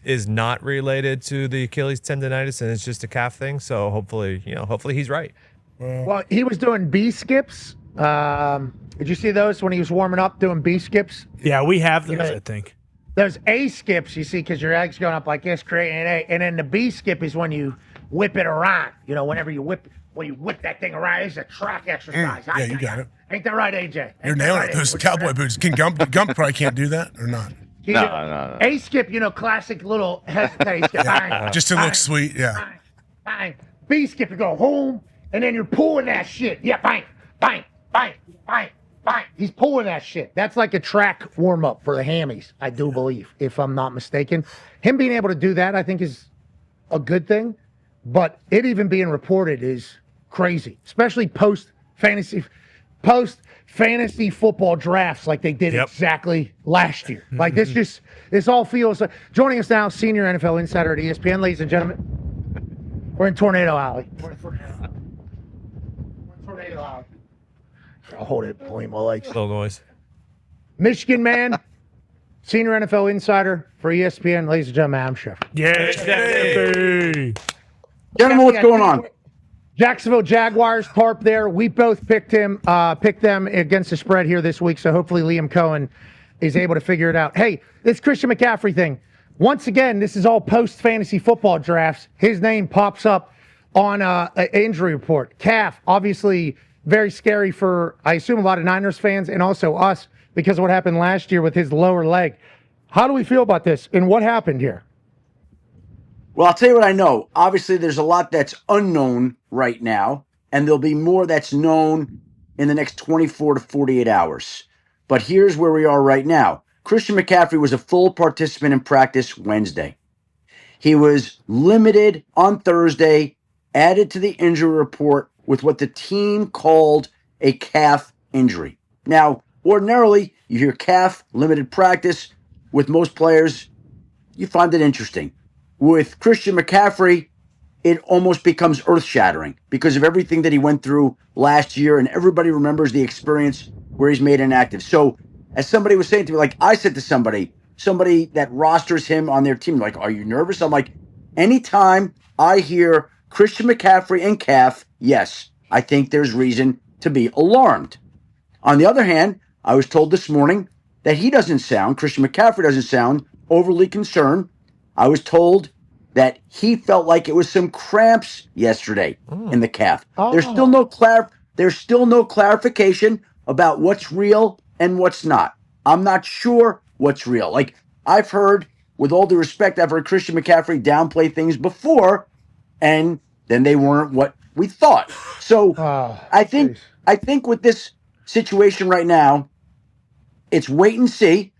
[SPEAKER 4] is not related to the Achilles tendonitis and it's just a calf thing. So hopefully he's right.
[SPEAKER 1] Well, he was doing B skips. Did you see those when he was warming up doing B skips?
[SPEAKER 2] Yeah, we have those, I think.
[SPEAKER 1] There's A skips, you see, because your egg's going up like this, creating an A. And then the B skip is when you whip it around. You know, whenever you whip that thing around, it's a track exercise.
[SPEAKER 3] Yeah, you got it.
[SPEAKER 1] Ain't that right, AJ?
[SPEAKER 3] You're nailing it. Those cowboy boots. Can Gump probably can't do that or not?
[SPEAKER 6] No.
[SPEAKER 1] A-skip, classic little hesitate.
[SPEAKER 3] Yeah, just to look sweet, yeah.
[SPEAKER 1] Bang. B-skip, you go home, and then you're pulling that shit. Yeah, bang, bang, bang, bang, bang. He's pulling that shit. That's like a track warm-up for the hammies, I do believe, if I'm not mistaken. Him being able to do that, I think, is a good thing. But it even being reported is crazy, especially post-fantasy football drafts like they did exactly last year. Like this all feels like. Joining us now, senior NFL insider at ESPN, ladies and gentlemen. We're in Tornado Alley. I'll hold it, point my legs.
[SPEAKER 4] Little noise.
[SPEAKER 1] Michigan man, senior NFL insider for ESPN, ladies and gentlemen, Adam Schefter.
[SPEAKER 2] Yeah.
[SPEAKER 8] Gentlemen, what's going on?
[SPEAKER 1] Jacksonville Jaguars, Tarp there. We both picked them against the spread here this week, so hopefully Liam Cohen is able to figure it out. Hey, this Christian McCaffrey thing, once again, this is all post-fantasy football drafts. His name pops up on an injury report. Calf, obviously very scary for, I assume, a lot of Niners fans and also us because of what happened last year with his lower leg. How do we feel about this, and what happened here?
[SPEAKER 8] Well, I'll tell you what I know. Obviously, there's a lot that's unknown right now, and there'll be more that's known in the next 24 to 48 hours. But here's where we are right now. Christian McCaffrey was a full participant in practice Wednesday. He was limited on Thursday, added to the injury report with what the team called a calf injury. Now, ordinarily, you hear calf, limited practice. With most players, you find it interesting. With Christian McCaffrey, it almost becomes earth-shattering because of everything that he went through last year, and everybody remembers the experience where he's made inactive. So, as somebody was saying to me, like I said to somebody that rosters him on their team, like, are you nervous? I'm like, anytime I hear Christian McCaffrey and calf, yes, I think there's reason to be alarmed. On the other hand, I was told this morning that Christian McCaffrey doesn't sound overly concerned. I was told that he felt like it was some cramps yesterday in the calf. There's still no clarification about what's real and what's not. I'm not sure what's real. Like I've heard, with all due respect, I've heard Christian McCaffrey downplay things before, and then they weren't what we thought. So I think with this situation right now, it's wait and see.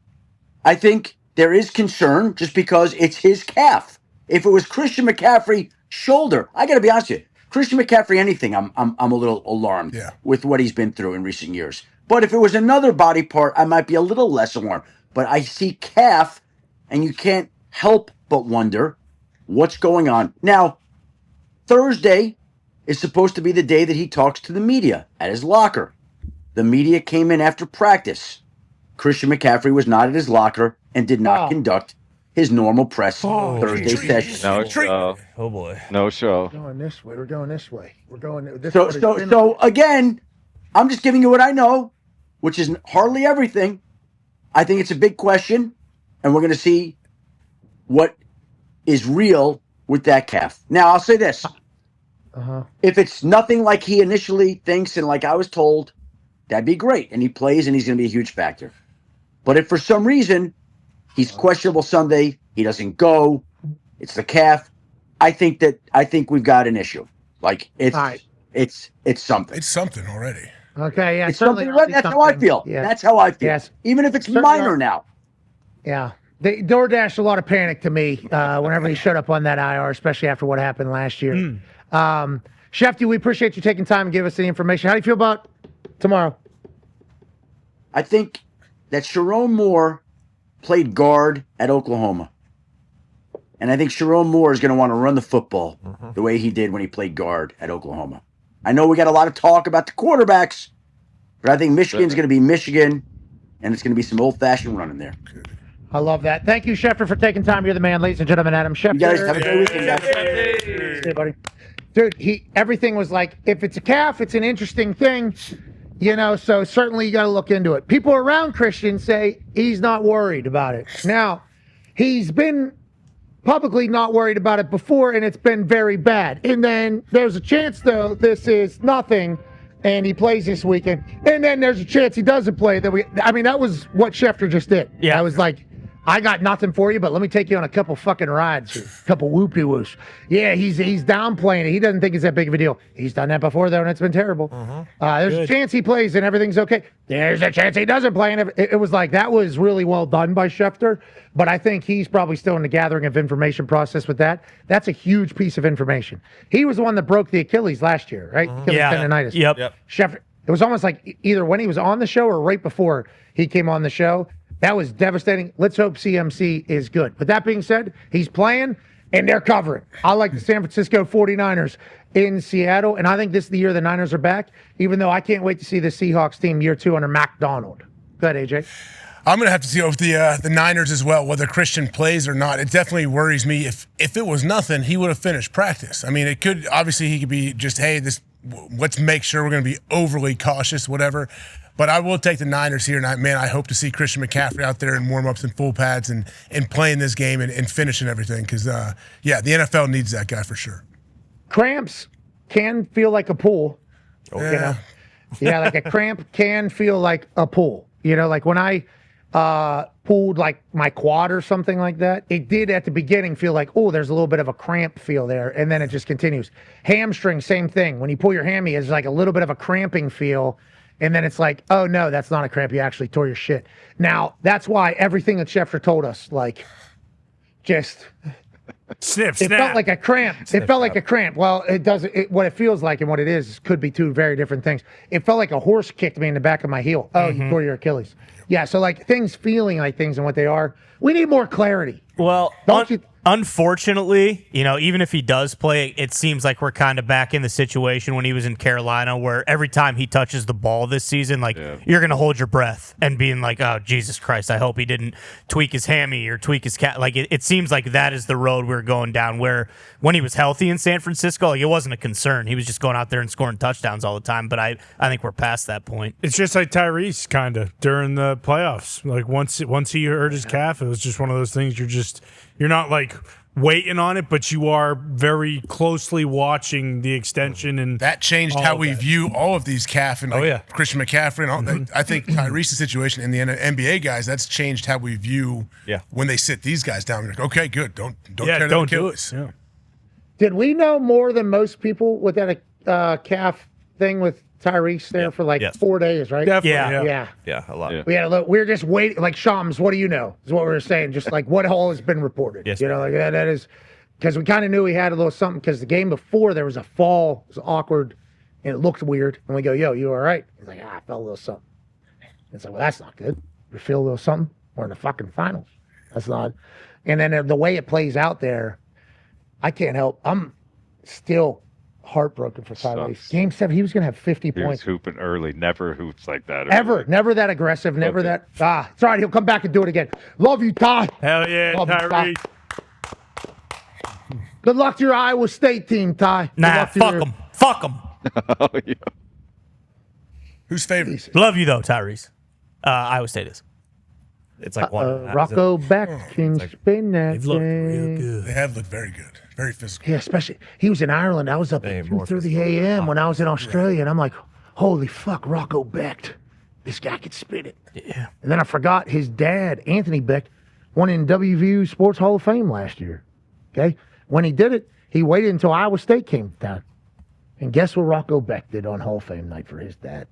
[SPEAKER 8] I think there is concern just because it's his calf. If it was Christian McCaffrey shoulder, I got to be honest with you, Christian McCaffrey anything, I'm a little alarmed with what he's been through in recent years. But if it was another body part, I might be a little less alarmed. But I see calf, and you can't help but wonder what's going on. Now, Thursday is supposed to be the day that he talks to the media at his locker. The media came in after practice. Christian McCaffrey was not at his locker and did not conduct his normal press Thursday session.
[SPEAKER 6] No show.
[SPEAKER 4] Oh boy.
[SPEAKER 6] No show.
[SPEAKER 1] We're going this way. We're going this way. We're going this
[SPEAKER 8] way. So again, I'm just giving you what I know, which is hardly everything. I think it's a big question, and we're going to see what is real with that calf. Now, I'll say this. If it's nothing like he initially thinks and like I was told, that'd be great. And he plays, and he's going to be a huge factor. But if for some reason he's questionable Sunday, he doesn't go, it's the calf, I think we've got an issue. Like it's something.
[SPEAKER 3] It's something already.
[SPEAKER 1] Okay, yeah,
[SPEAKER 8] it's something. That's how I feel. Yeah. That's how I feel. Yes. Even if it's minor now.
[SPEAKER 1] Yeah. They DoorDashed a lot of panic to me whenever he showed up on that IR, especially after what happened last year. Shefty, we appreciate you taking time and give us the information. How do you feel about tomorrow?
[SPEAKER 8] I think that Sharon Moore played guard at Oklahoma. And I think Sharon Moore is going to want to run the football the way he did when he played guard at Oklahoma. I know we got a lot of talk about the quarterbacks, but I think Michigan's going to be Michigan, and it's going to be some old-fashioned running there.
[SPEAKER 1] I love that. Thank you, Schefter, for taking time. You're the man, ladies and gentlemen. Adam Schefter.
[SPEAKER 8] You guys have a great weekend, guys.
[SPEAKER 1] See you, buddy. Dude, everything was like, if it's a calf, it's an interesting thing, so certainly you got to look into it. People around Christian say he's not worried about it. Now, he's been publicly not worried about it before, and it's been very bad. And then there's a chance, though, this is nothing, and he plays this weekend. And then there's a chance he doesn't play. That was what Schefter just did.
[SPEAKER 7] Yeah.
[SPEAKER 1] I was like, I got nothing for you, but let me take you on a couple fucking rides, a couple whoop-de-whoosh. Yeah, he's downplaying it. He doesn't think it's that big of a deal. He's done that before, though, and it's been terrible. There's a chance he plays and everything's okay. There's a chance he doesn't play. And it was like, that was really well done by Schefter, but I think he's probably still in the gathering of information process with that. That's a huge piece of information. He was the one that broke the Achilles last year, right? Achilles tendonitis.
[SPEAKER 7] Yep.
[SPEAKER 1] Schefter, it was almost like either when he was on the show or right before he came on the show. That was devastating. Let's hope CMC is good. But that being said, he's playing, and they're covering. I like the San Francisco 49ers in Seattle, and I think this is the year the Niners are back, even though I can't wait to see the Seahawks team year 2 under Mac Donald. Go ahead, AJ.
[SPEAKER 3] I'm going to have to see with the Niners as well, whether Christian plays or not. It definitely worries me. If it was nothing, he would have finished practice. I mean, it could, obviously he could be just, hey, let's make sure we're going to be overly cautious, whatever. But I will take the Niners here, and I hope to see Christian McCaffrey out there in warm-ups and full pads and playing this game and finishing everything because, the NFL needs that guy for sure.
[SPEAKER 1] Cramps can feel like a pull.
[SPEAKER 3] Yeah.
[SPEAKER 1] Like a cramp can feel like a pull. Like when I pulled like my quad or something like that, it did at the beginning feel like, oh, there's a little bit of a cramp feel there, and then it just continues. Hamstring, same thing. When you pull your hammy, it's like a little bit of a cramping feel. And then it's like, oh, no, that's not a cramp. You actually tore your shit. Now, that's why everything that Schefter told us, like, just...
[SPEAKER 2] Snip,
[SPEAKER 1] it felt like a cramp. It felt like a cramp. Well, it doesn't. What it feels like and what it is could be two very different things. It felt like a horse kicked me in the back of my heel. Oh, you tore your Achilles. Yeah, so, like, things feeling like things and what they are. We need more clarity.
[SPEAKER 7] Well, unfortunately, even if he does play, it seems like we're kind of back in the situation when he was in Carolina where every time he touches the ball this season, you're going to hold your breath and being like, oh, Jesus Christ, I hope he didn't tweak his hammy or tweak his cat. Like, it seems like that is the road we're going down where when he was healthy in San Francisco, it wasn't a concern. He was just going out there and scoring touchdowns all the time, but I think we're past that point.
[SPEAKER 2] It's just like Tyrese kind of during the playoffs. Like once he hurt his calf, it was just one of those things you're not like waiting on it, but you are very closely watching the extension, and
[SPEAKER 3] that changed how we view all of these calf and Christian McCaffrey and all. I think Tyrese's situation in the NBA guys, that's changed how we view when they sit these guys down. We're like, okay, good, don't tear their Achilles.
[SPEAKER 2] Yeah.
[SPEAKER 1] Did we know more than most people with that calf thing with Tyrese there for 4 days, right?
[SPEAKER 2] Definitely,
[SPEAKER 4] Yeah, a lot.
[SPEAKER 1] Yeah. We had a look. We were just waiting. Like Shams, what do you know? Is what we were saying. Just like what all has been reported.
[SPEAKER 4] Yes,
[SPEAKER 1] like that is because we kind of knew he had a little something. Because the game before there was a fall, it was awkward, and it looked weird. And we go, "Yo, you all right?" He's like, "I felt a little something." It's like, well, that's not good. You feel a little something. We're in the fucking finals. That's not. And then the way it plays out there, I can't help. I'm still heartbroken for Tyrese. Game 7, he was going to have 50
[SPEAKER 6] He
[SPEAKER 1] points.
[SPEAKER 6] was hooping early. Never hoops like that.
[SPEAKER 1] Ever. Never that aggressive. Never that. It's all right. He'll come back and do it again. Love you, Ty.
[SPEAKER 2] Hell yeah, Tyrese.
[SPEAKER 1] Good luck to your Iowa State team, Ty.
[SPEAKER 7] Nah, fuck them. Fuck them.
[SPEAKER 6] Oh, yeah.
[SPEAKER 3] Who's favorite?
[SPEAKER 7] Love you, though, Tyrese. Iowa State is.
[SPEAKER 4] It's like one.
[SPEAKER 1] Rocco Beck can spin that
[SPEAKER 2] They've looked real
[SPEAKER 1] thing.
[SPEAKER 2] good.
[SPEAKER 3] They have looked very good. Very physical.
[SPEAKER 1] Yeah, especially he was in Ireland. I was up at 2:30 a.m. when I was in Australia, and I'm like, holy fuck, Rocco Becht. This guy could spin it.
[SPEAKER 7] Yeah.
[SPEAKER 1] And then I forgot his dad, Anthony Becht, won in WVU Sports Hall of Fame last year. Okay? When he did it, he waited until Iowa State came down. And guess what Rocco Becht did on Hall of Fame night for his dad?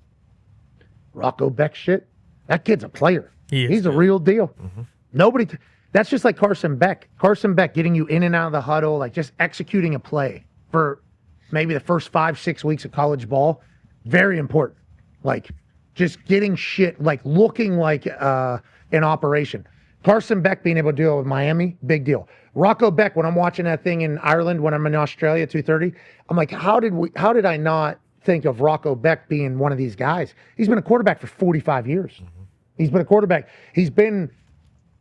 [SPEAKER 1] Rocco Becht shit. That kid's a player. He's a real deal. Mm-hmm. Nobody... That's just like Carson Beck. Carson Beck getting you in and out of the huddle, like just executing a play for maybe the first 5-6 weeks of college ball. Very important. Like just getting shit, like looking like an operation. Carson Beck being able to do it with Miami, big deal. Rocco Beck, when I'm watching that thing in Ireland, when I'm in Australia, 2:30, I'm like, how did I not think of Rocco Beck being one of these guys? He's been a quarterback for 45 years. Mm-hmm. He's been a quarterback. He's been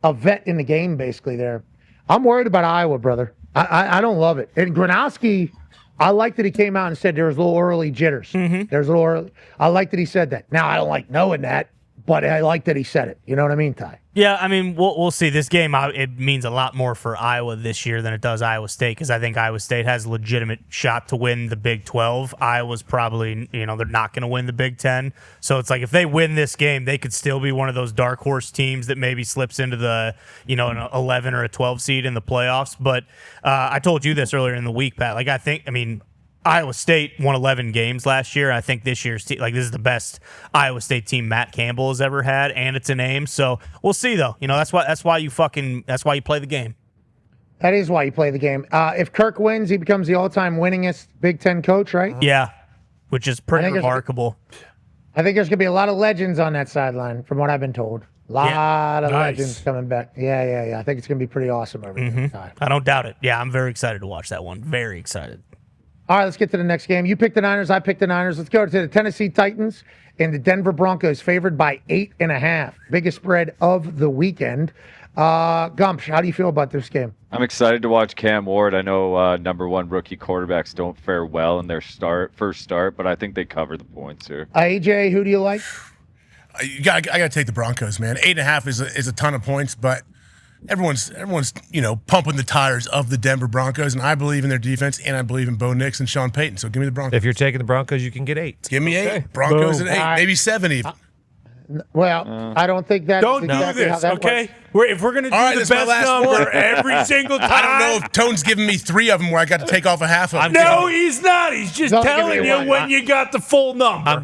[SPEAKER 1] a vet in the game, basically, there. I'm worried about Iowa, brother. I don't love it. And Gronowski, I like that he came out and said there was a little early jitters. Mm-hmm. There's a little early. I like that he said that. Now, I don't like knowing that, but I like that he said it. You know what I mean, Ty?
[SPEAKER 7] Yeah, I mean, we'll see. This game, it means a lot more for Iowa this year than it does Iowa State, because I think Iowa State has a legitimate shot to win the Big 12. Iowa's probably, they're not going to win the Big 10. So it's like if they win this game, they could still be one of those dark horse teams that maybe slips into the, an 11 or a 12 seed in the playoffs. But I told you this earlier in the week, Pat. Iowa State won 11 games last year. I think this year's this is the best Iowa State team Matt Campbell has ever had, and it's a name. So we'll see, though. That's why you play the game.
[SPEAKER 1] That is why you play the game. If Kirk wins, he becomes the all-time winningest Big Ten coach, right?
[SPEAKER 7] Yeah, which is pretty remarkable.
[SPEAKER 1] I think there's going to be a lot of legends on that sideline, from what I've been told. A lot of legends coming back. Yeah. I think it's going to be pretty awesome over there.
[SPEAKER 7] I don't doubt it. Yeah, I'm very excited to watch that one. Very excited.
[SPEAKER 1] All right, let's get to the next game. You picked the Niners. I picked the Niners. Let's go to the Tennessee Titans and the Denver Broncos, favored by 8.5. Biggest spread of the weekend. Gump, how do you feel about this game?
[SPEAKER 6] I'm excited to watch Cam Ward. I know number one rookie quarterbacks don't fare well in their first start, but I think they cover the points here.
[SPEAKER 1] AJ, who do you like?
[SPEAKER 3] I got to take the Broncos, man. 8.5 is a ton of points, but everyone's pumping the tires of the Denver Broncos, and I believe in their defense, and I believe in Bo Nix and Sean Payton. So give me the Broncos.
[SPEAKER 4] If you're taking the Broncos, you can get 8.
[SPEAKER 3] Give me 8. Broncos at 8, maybe 7 even.
[SPEAKER 1] Well, I don't think that's
[SPEAKER 2] don't
[SPEAKER 1] exactly
[SPEAKER 2] do
[SPEAKER 1] how
[SPEAKER 2] this,
[SPEAKER 1] that
[SPEAKER 2] okay?
[SPEAKER 1] works.
[SPEAKER 2] If we're going to do the best number every single time.
[SPEAKER 3] I don't know if Tone's giving me 3 of them where I got to take off a half of them.
[SPEAKER 2] No, he's not. He's just telling you when you got the full number.
[SPEAKER 4] I'm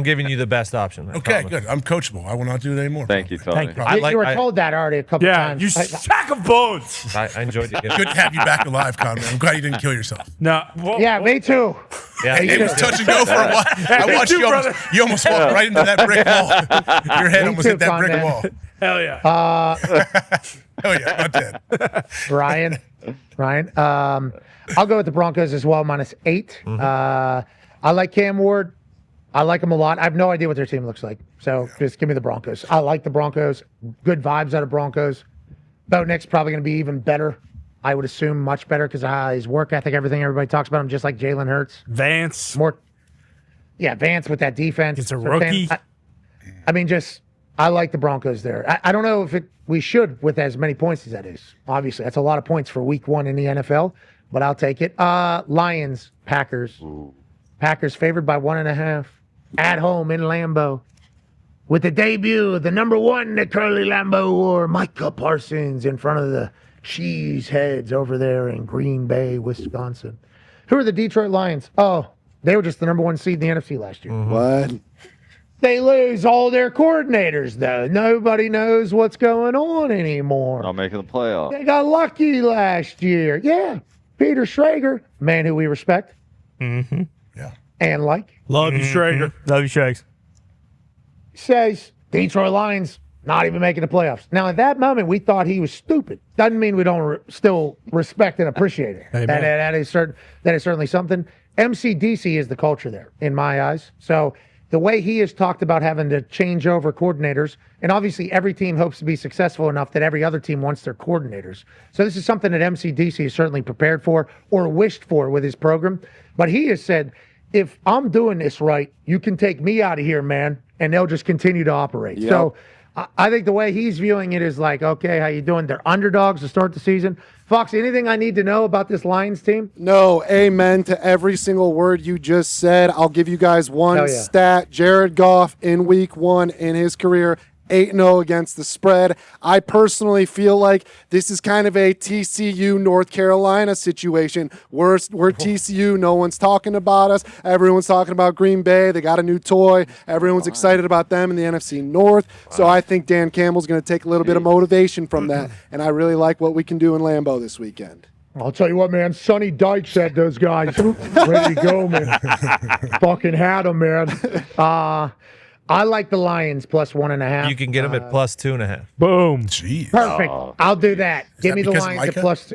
[SPEAKER 4] giving you the best option.
[SPEAKER 3] Okay, good. I'm coachable. I will not do it anymore.
[SPEAKER 6] Thank you, Tony.
[SPEAKER 1] You were told that already a couple times.
[SPEAKER 2] You sack of bones.
[SPEAKER 4] I enjoyed it.
[SPEAKER 3] Good to have you back alive, Conrad. I'm glad you didn't kill yourself.
[SPEAKER 2] No.
[SPEAKER 1] Me too.
[SPEAKER 4] Yeah,
[SPEAKER 3] it was touch and go for a while. I watched you almost walk right into that brick wall. Your head almost hit that brick wall.
[SPEAKER 2] Hell yeah.
[SPEAKER 3] Hell yeah, not dead.
[SPEAKER 1] Ryan. I'll go with the Broncos as well, -8. I like Cam Ward. I like him a lot. I have no idea what their team looks like. So just give me the Broncos. I like the Broncos. Good vibes out of Broncos. Bo Nix probably going to be even better. I would assume much better because of his work ethic, everything everybody talks about him, just like Jalen Hurts.
[SPEAKER 2] Vance.
[SPEAKER 1] Vance with that defense.
[SPEAKER 2] It's a rookie.
[SPEAKER 1] I like the Broncos there. I don't know if we should with as many points as that is. Obviously, that's a lot of points for week 1 in the NFL, but I'll take it. Lions, Packers. Ooh. Packers favored by 1.5 at home in Lambeau. With the debut of the number 1 that Curly Lambeau wore, Micah Parsons, in front of the cheese heads over there in Green Bay, Wisconsin. Who are the Detroit Lions? Oh, they were just the number 1 seed in the NFC last year.
[SPEAKER 5] Mm-hmm. What?
[SPEAKER 1] They lose all their coordinators, though. Nobody knows what's going on anymore.
[SPEAKER 6] Not making the playoffs.
[SPEAKER 1] They got lucky last year. Yeah. Peter Schrager, man who we respect.
[SPEAKER 7] Mm-hmm.
[SPEAKER 3] Yeah.
[SPEAKER 1] And like.
[SPEAKER 2] Love you, Schrager.
[SPEAKER 7] Love you, Shags.
[SPEAKER 1] Says Detroit Lions not even making the playoffs. Now, at that moment, we thought he was stupid. Doesn't mean we don't still respect and appreciate it. That is certainly something. MCDC is the culture there, in my eyes. So the way he has talked about having to change over coordinators, and obviously every team hopes to be successful enough that every other team wants their coordinators. So this is something that MCDC is certainly prepared for or wished for with his program. But he has said, if I'm doing this right, you can take me out of here, man, and they'll just continue to operate. Yep. So I think the way he's viewing it is like, okay, how you doing? They're underdogs to start the season. Fox, anything I need to know about this Lions team?
[SPEAKER 5] No, amen to every single word you just said. I'll give you guys one stat. Jared Goff in week 1 in his career, 8-0 against the spread. I personally feel like this is kind of a TCU North Carolina situation. We're TCU. No one's talking about us. Everyone's talking about Green Bay. They got a new toy. Everyone's excited about them in the NFC North. So I think Dan Campbell's going to take a little bit of motivation from that. And I really like what we can do in Lambeau this weekend.
[SPEAKER 1] I'll tell you what, man. Sonny Dykes had those guys ready to go, man. Fucking had them, man. I like the Lions plus 1.5.
[SPEAKER 4] You can get them at plus 2.5.
[SPEAKER 2] Boom.
[SPEAKER 3] Jeez.
[SPEAKER 1] Perfect. I'll do that. Give me the Lions at plus 2.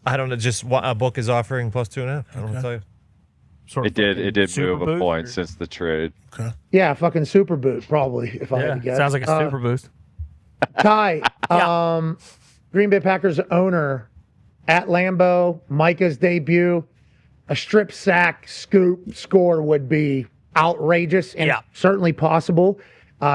[SPEAKER 4] I don't know. Just what a book is offering plus 2.5. I don't know what to tell you.
[SPEAKER 6] It did move a point since the trade.
[SPEAKER 3] Okay.
[SPEAKER 1] Yeah, fucking super boot, probably, if I had to guess.
[SPEAKER 7] Sounds like a super boost.
[SPEAKER 1] Ty, Green Bay Packers owner at Lambeau, Micah's debut, a strip sack scoop score would be outrageous and certainly possible.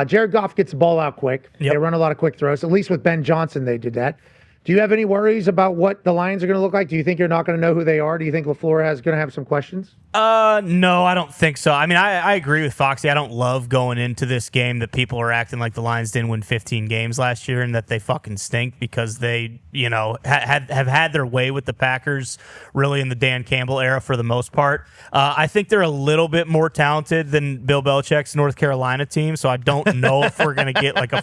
[SPEAKER 1] Jared Goff gets the ball out quick.
[SPEAKER 7] Yep.
[SPEAKER 1] They run a lot of quick throws. At least with Ben Johnson, they did that. Do you have any worries about what the Lions are going to look like? Do you think you're not going to know who they are? Do you think LaFleur is going to have some questions?
[SPEAKER 7] No, I don't think so. I mean, I agree with Foxy. I don't love going into this game that people are acting like the Lions didn't win 15 games last year and that they fucking stink because they, have had their way with the Packers really in the Dan Campbell era for the most part. I think they're a little bit more talented than Bill Belichick's North Carolina team, so I don't know if we're going to get like a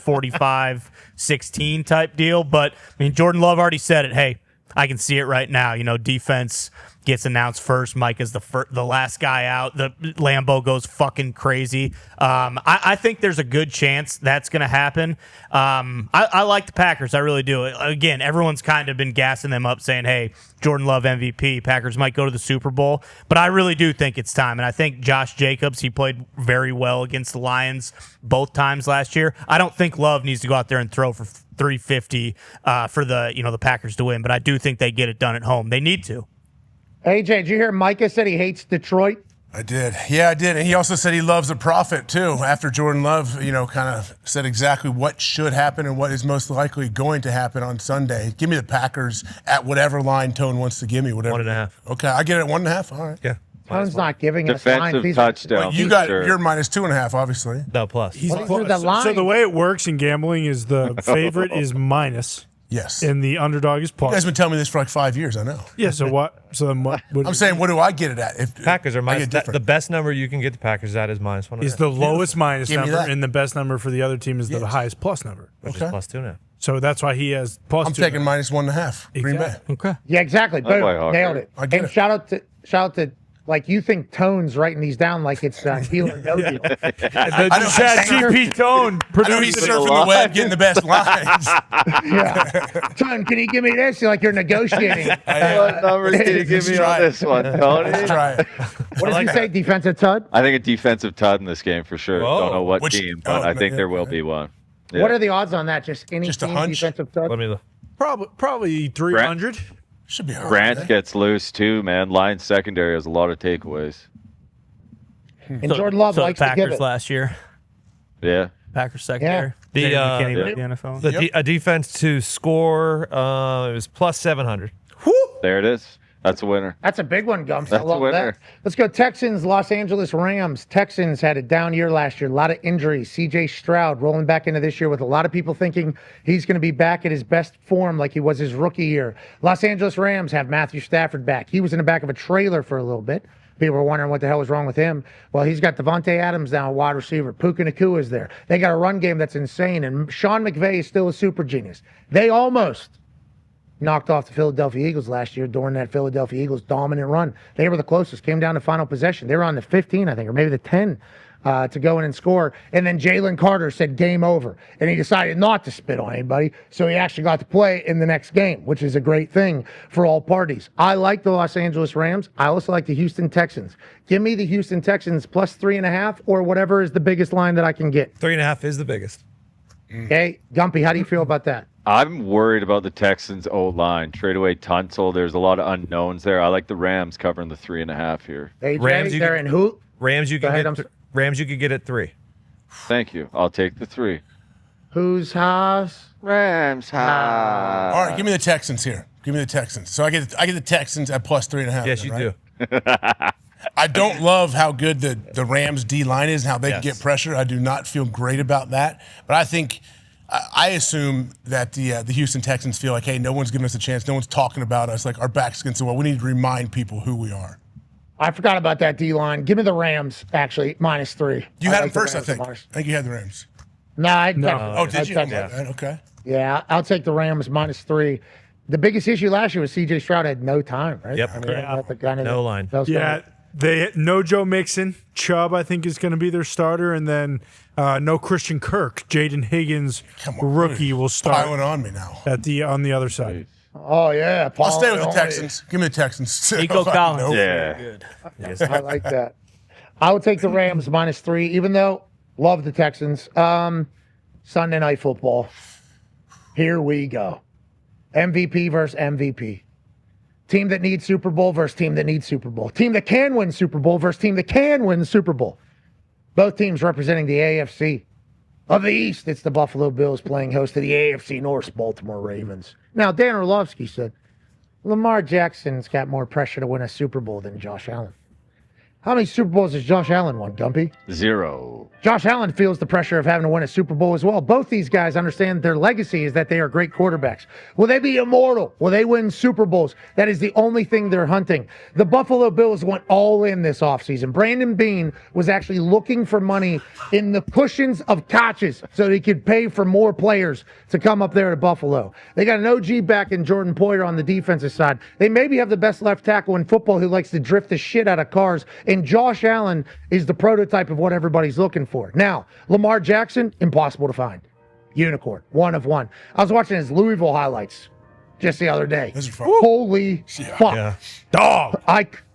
[SPEAKER 7] 45-16 type deal. But, I mean, Jordan Love already said it. Hey, I can see it right now. Defense gets announced first. Mike is the last guy out. The Lambeau goes fucking crazy. I think there's a good chance that's going to happen. I like the Packers. I really do. Again, everyone's kind of been gassing them up saying, hey, Jordan Love MVP. Packers might go to the Super Bowl. But I really do think it's time. And I think Josh Jacobs, he played very well against the Lions both times last year. I don't think Love needs to go out there and throw for 350 for the Packers to win. But I do think they get it done at home. They need to.
[SPEAKER 1] AJ, did you hear Micah said he hates Detroit?
[SPEAKER 3] I did. Yeah, I did. And he also said he loves a prophet, too, after Jordan Love, kind of said exactly what should happen and what is most likely going to happen on Sunday. Give me the Packers at whatever line Tone wants to give me. Whatever.
[SPEAKER 4] 1.5.
[SPEAKER 3] Okay, I get it at 1.5. All right.
[SPEAKER 4] Yeah.
[SPEAKER 1] Tone's not giving us lines.
[SPEAKER 6] Defensive touchdown.
[SPEAKER 3] Well, you got your minus 2.5, obviously.
[SPEAKER 4] No, plus.
[SPEAKER 2] So the way it works in gambling is the favorite is minus.
[SPEAKER 3] Yes.
[SPEAKER 2] And the underdog is plus.
[SPEAKER 3] You guys been telling me this for like 5 years, I know.
[SPEAKER 2] Yeah, so what? So then what?
[SPEAKER 3] I'm saying, what do I get it at? If
[SPEAKER 4] Packers are
[SPEAKER 3] I
[SPEAKER 4] minus.
[SPEAKER 3] get
[SPEAKER 4] The best number you can get the Packers at is minus 1.5.
[SPEAKER 2] Is the lowest minus
[SPEAKER 3] Give me
[SPEAKER 2] number,
[SPEAKER 3] that.
[SPEAKER 2] and the best number for the other team is the highest plus number.
[SPEAKER 4] which is plus 2.5.
[SPEAKER 2] So that's why he has plus
[SPEAKER 3] I'm
[SPEAKER 2] 2.
[SPEAKER 3] taking minus 1.5. Green Bay.
[SPEAKER 2] Exactly. Okay.
[SPEAKER 1] Yeah, exactly.
[SPEAKER 6] That's why
[SPEAKER 1] Boom.
[SPEAKER 6] Hawker.
[SPEAKER 1] Nailed it.
[SPEAKER 3] I get
[SPEAKER 1] And
[SPEAKER 3] it.
[SPEAKER 1] shout out to like you think Tone's writing these down like it's deal or no deal.
[SPEAKER 2] The Chad GP Tone
[SPEAKER 3] I know he's
[SPEAKER 2] produced
[SPEAKER 3] surfing the web, getting the best lines.
[SPEAKER 1] Yeah. Tone, can you give me this? You're like you're negotiating.
[SPEAKER 6] What numbers can you give me on this one, Tony?
[SPEAKER 3] Let's try it.
[SPEAKER 1] What did you say? Defensive tud?
[SPEAKER 6] I think a defensive tud in this game for sure.
[SPEAKER 4] Whoa.
[SPEAKER 6] Don't know what
[SPEAKER 3] Which-
[SPEAKER 6] team, but I think there will be one. Yeah.
[SPEAKER 1] What are the odds on that? Just any
[SPEAKER 3] Just a
[SPEAKER 1] team
[SPEAKER 3] hunch?
[SPEAKER 1] defensive tud?
[SPEAKER 4] Let me look.
[SPEAKER 2] probably 300.
[SPEAKER 3] Should be hard.
[SPEAKER 6] Grant gets loose too, man. Lions secondary has a lot of takeaways.
[SPEAKER 1] And Jordan Love likes to give
[SPEAKER 7] Packers
[SPEAKER 1] it.
[SPEAKER 7] last year.
[SPEAKER 6] Yeah.
[SPEAKER 7] Packers secondary.
[SPEAKER 4] The,
[SPEAKER 7] Jamie McKinney
[SPEAKER 6] yeah.
[SPEAKER 7] with the NFL.
[SPEAKER 4] A defense to score, it was plus 700.
[SPEAKER 6] There it is. That's a winner.
[SPEAKER 1] That's a big one, Gumps. I
[SPEAKER 6] That's a
[SPEAKER 1] love
[SPEAKER 6] winner.
[SPEAKER 1] that. Let's go Texans, Los Angeles Rams. Texans had a down year last year. A lot of injuries. C.J. Stroud rolling back into this year with a lot of people thinking he's going to be back at his best form like he was his rookie year. Los Angeles Rams have Matthew Stafford back. He was in the back of a trailer for a little bit. People were wondering what the hell was wrong with him. Well, he's got Devontae Adams now, wide receiver. Puka Nacua is there. They got a run game that's insane. And Sean McVay is still a super genius. They almost knocked off the Philadelphia Eagles last year during that Philadelphia Eagles dominant run. They were the closest, came down to final possession. They were on the 15, I think, or maybe the 10 to go in and score. And then Jalen Carter said game over. And he decided not to spit on anybody. So he actually got to play in the next game, which is a great thing for all parties. I like the Los Angeles Rams. I also like the Houston Texans. Give me the Houston Texans plus 3.5 or whatever is the biggest line that I can get.
[SPEAKER 4] 3.5 is the biggest.
[SPEAKER 1] Okay, Gumpy, how do you feel about that?
[SPEAKER 6] I'm worried about the Texans' O-line. Trade away Tunsil. There's a lot of unknowns there. I like the Rams covering the 3.5 here.
[SPEAKER 1] AJ,
[SPEAKER 4] Rams, you
[SPEAKER 1] they're
[SPEAKER 4] can-
[SPEAKER 1] in who?
[SPEAKER 4] Rams, you
[SPEAKER 1] Go
[SPEAKER 4] can
[SPEAKER 1] ahead,
[SPEAKER 4] get Rams, you could get at 3.
[SPEAKER 6] Thank you. I'll take the 3.
[SPEAKER 1] Whose house?
[SPEAKER 6] Rams high.
[SPEAKER 3] All right, give me the Texans here. Give me the Texans. So I get the Texans at plus 3.5.
[SPEAKER 4] Yes,
[SPEAKER 3] then,
[SPEAKER 4] you
[SPEAKER 3] right?
[SPEAKER 4] do.
[SPEAKER 3] I don't love how good the Rams D line is and how they can
[SPEAKER 4] Yes.
[SPEAKER 3] get pressure. I do not feel great about that. But I think I assume that the Houston Texans feel like, hey, no one's giving us a chance. No one's talking about us. Like our backs against the wall. We need to remind people who we are.
[SPEAKER 1] I forgot about that D line. Give me the Rams, actually, minus 3.
[SPEAKER 3] You had them
[SPEAKER 1] like the
[SPEAKER 3] first, I
[SPEAKER 1] Rams
[SPEAKER 3] think.
[SPEAKER 1] minus-
[SPEAKER 3] I think you had the Rams.
[SPEAKER 1] No, I
[SPEAKER 3] Oh, did you? Oh, my
[SPEAKER 1] Yeah.
[SPEAKER 3] bad. Okay.
[SPEAKER 1] Yeah, I'll take the Rams minus 3. The biggest issue last year was C.J. Stroud had no time, right?
[SPEAKER 4] Yep.
[SPEAKER 1] I mean,
[SPEAKER 2] Yeah.
[SPEAKER 1] that's the kind of
[SPEAKER 4] No line.
[SPEAKER 1] that was
[SPEAKER 2] Yeah, no Joe Mixon. Chubb, I think, is going to be their starter, and then no Christian Kirk. Jaden Higgins,
[SPEAKER 3] Come on,
[SPEAKER 2] rookie, will start
[SPEAKER 3] Piling on me now.
[SPEAKER 2] on the other side.
[SPEAKER 1] Oh yeah,
[SPEAKER 3] I'll stay with the
[SPEAKER 1] Paul-
[SPEAKER 3] Texans. Give me the Texans.
[SPEAKER 7] Nico Collins.
[SPEAKER 3] Nope.
[SPEAKER 6] Yeah.
[SPEAKER 1] I like that. I would take the Rams minus 3, even though love the Texans. Sunday Night Football. Here we go. MVP versus MVP. Team that needs Super Bowl versus team that needs Super Bowl. Team that can win Super Bowl versus team that can win the Super Bowl. Both teams representing the AFC. Of the East, it's the Buffalo Bills playing host to the AFC North Baltimore Ravens. Now, Dan Orlovsky said, Lamar Jackson's got more pressure to win a Super Bowl than Josh Allen. How many Super Bowls has Josh Allen won, Gumpy?
[SPEAKER 6] 0.
[SPEAKER 1] Josh Allen feels the pressure of having to win a Super Bowl as well. Both these guys understand their legacy is that they are great quarterbacks. Will they be immortal? Will they win Super Bowls? That is the only thing they're hunting. The Buffalo Bills went all in this offseason. Brandon Beane was actually looking for money in the cushions of couches so that he could pay for more players to come up there to Buffalo. They got an OG back in Jordan Poyer on the defensive side. They maybe have the best left tackle in football who likes to drift the shit out of cars. And Josh Allen is the prototype of what everybody's looking for. Now, Lamar Jackson, impossible to find. Unicorn, one of one. I was watching his Louisville highlights just the other day. Holy fuck.
[SPEAKER 3] Yeah.
[SPEAKER 2] Dog.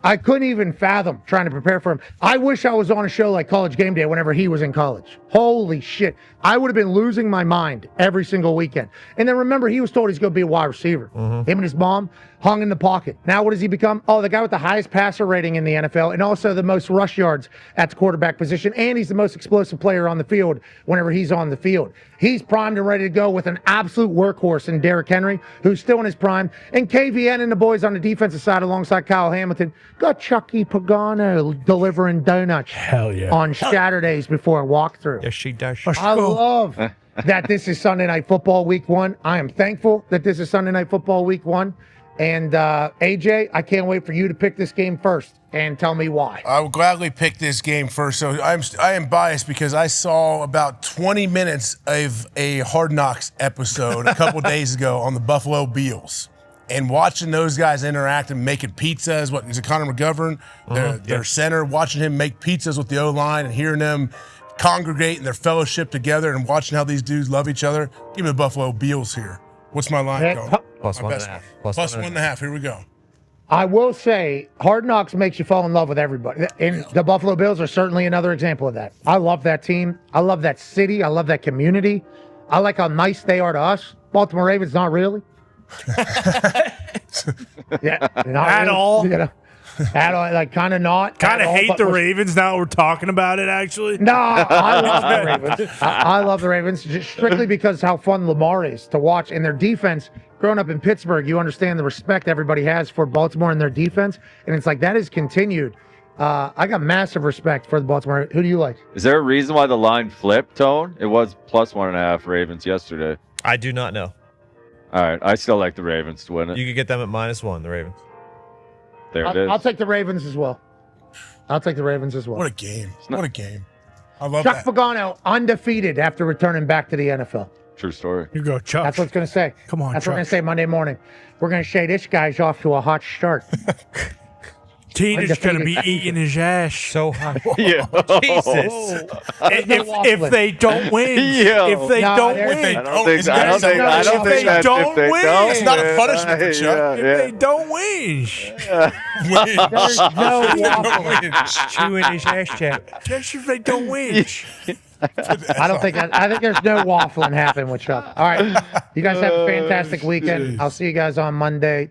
[SPEAKER 1] I couldn't even fathom trying to prepare for him. I wish I was on a show like College Game Day whenever he was in college. Holy shit. I would have been losing my mind every single weekend. And then remember, he was told he's going to be a wide receiver. Him and his mom hung in the pocket. Now what does he become? Oh, the guy with the highest passer rating in the NFL and also the most rush yards at the quarterback position. And he's the most explosive player on the field whenever he's on the field. He's primed and ready to go with an absolute workhorse in Derrick Henry, who's still in his prime. And KVN and the boys on the defensive side alongside Kyle Hamilton got Chucky Pagano delivering donuts on Saturdays before a walkthrough.
[SPEAKER 4] Yes, she does.
[SPEAKER 1] I love that this is Sunday Night Football Week 1. I am thankful that this is Sunday Night Football Week 1. And AJ, I can't wait for you to pick this game first and tell me why.
[SPEAKER 3] I will gladly pick this game first. So I am biased because I saw about 20 minutes of a Hard Knocks episode a couple days ago on the Buffalo Bills. And watching those guys interact and making pizzas, what is it, Connor McGovern, their center, watching him make pizzas with the O-line and hearing them congregate in their fellowship together and watching how these dudes love each other. Give me the Buffalo Bills here. What's my line going?
[SPEAKER 4] Plus 1.5.
[SPEAKER 3] Plus 1.5. Here we go.
[SPEAKER 1] I will say, Hard Knocks makes you fall in love with everybody. And the Buffalo Bills are certainly another example of that. I love that team. I love that city. I love that community. I like how nice they are to us. Baltimore Ravens, not really. Yeah, not
[SPEAKER 2] At
[SPEAKER 1] really,
[SPEAKER 2] all?
[SPEAKER 1] You know, at all, like kind of not.
[SPEAKER 2] Kind
[SPEAKER 1] at
[SPEAKER 2] of
[SPEAKER 1] all,
[SPEAKER 2] hate
[SPEAKER 1] but
[SPEAKER 2] the
[SPEAKER 1] we're-
[SPEAKER 2] Ravens now we're talking about it, actually.
[SPEAKER 1] No, I love the Ravens. I love the Ravens just strictly because how fun Lamar is to watch. And their defense, growing up in Pittsburgh, you understand the respect everybody has for Baltimore and their defense. And it's like that is continued. I got massive respect for the Baltimore. Who do you like?
[SPEAKER 6] Is there a reason why the line flipped, Tone? It was plus 1.5 Ravens yesterday.
[SPEAKER 4] I do not know.
[SPEAKER 6] All right, I still like the Ravens to win it.
[SPEAKER 4] You could get them at -1, the Ravens.
[SPEAKER 6] There it is.
[SPEAKER 1] I'll take the Ravens as well. I'll take the Ravens as well.
[SPEAKER 3] What a game. What a game. I love
[SPEAKER 1] Chuck
[SPEAKER 3] that.
[SPEAKER 1] Pagano undefeated after returning back to the NFL.
[SPEAKER 6] True story.
[SPEAKER 2] You go, Chuck.
[SPEAKER 1] That's what it's going to say.
[SPEAKER 2] Come on,
[SPEAKER 1] That's what we're going
[SPEAKER 2] Chuck.
[SPEAKER 1] to say Monday morning. We're going to say this guy's off to a hot start.
[SPEAKER 2] Tina's going to be eating his ass.
[SPEAKER 4] So hot.
[SPEAKER 6] Yeah.
[SPEAKER 4] Jesus.
[SPEAKER 2] If they don't win.
[SPEAKER 6] Yo.
[SPEAKER 2] If they
[SPEAKER 1] No,
[SPEAKER 2] don't
[SPEAKER 1] there's-
[SPEAKER 2] win.
[SPEAKER 6] I don't think
[SPEAKER 3] I don't think
[SPEAKER 2] that- if they don't
[SPEAKER 3] It's not a punishment for Chuck.
[SPEAKER 2] If they don't win.
[SPEAKER 1] There's no waffling.
[SPEAKER 4] Chewing his ass check.
[SPEAKER 2] Just if they don't win.
[SPEAKER 1] I don't think I think there's no waffling happening with Chuck. All right. You guys have a fantastic weekend. I'll see you guys on Monday.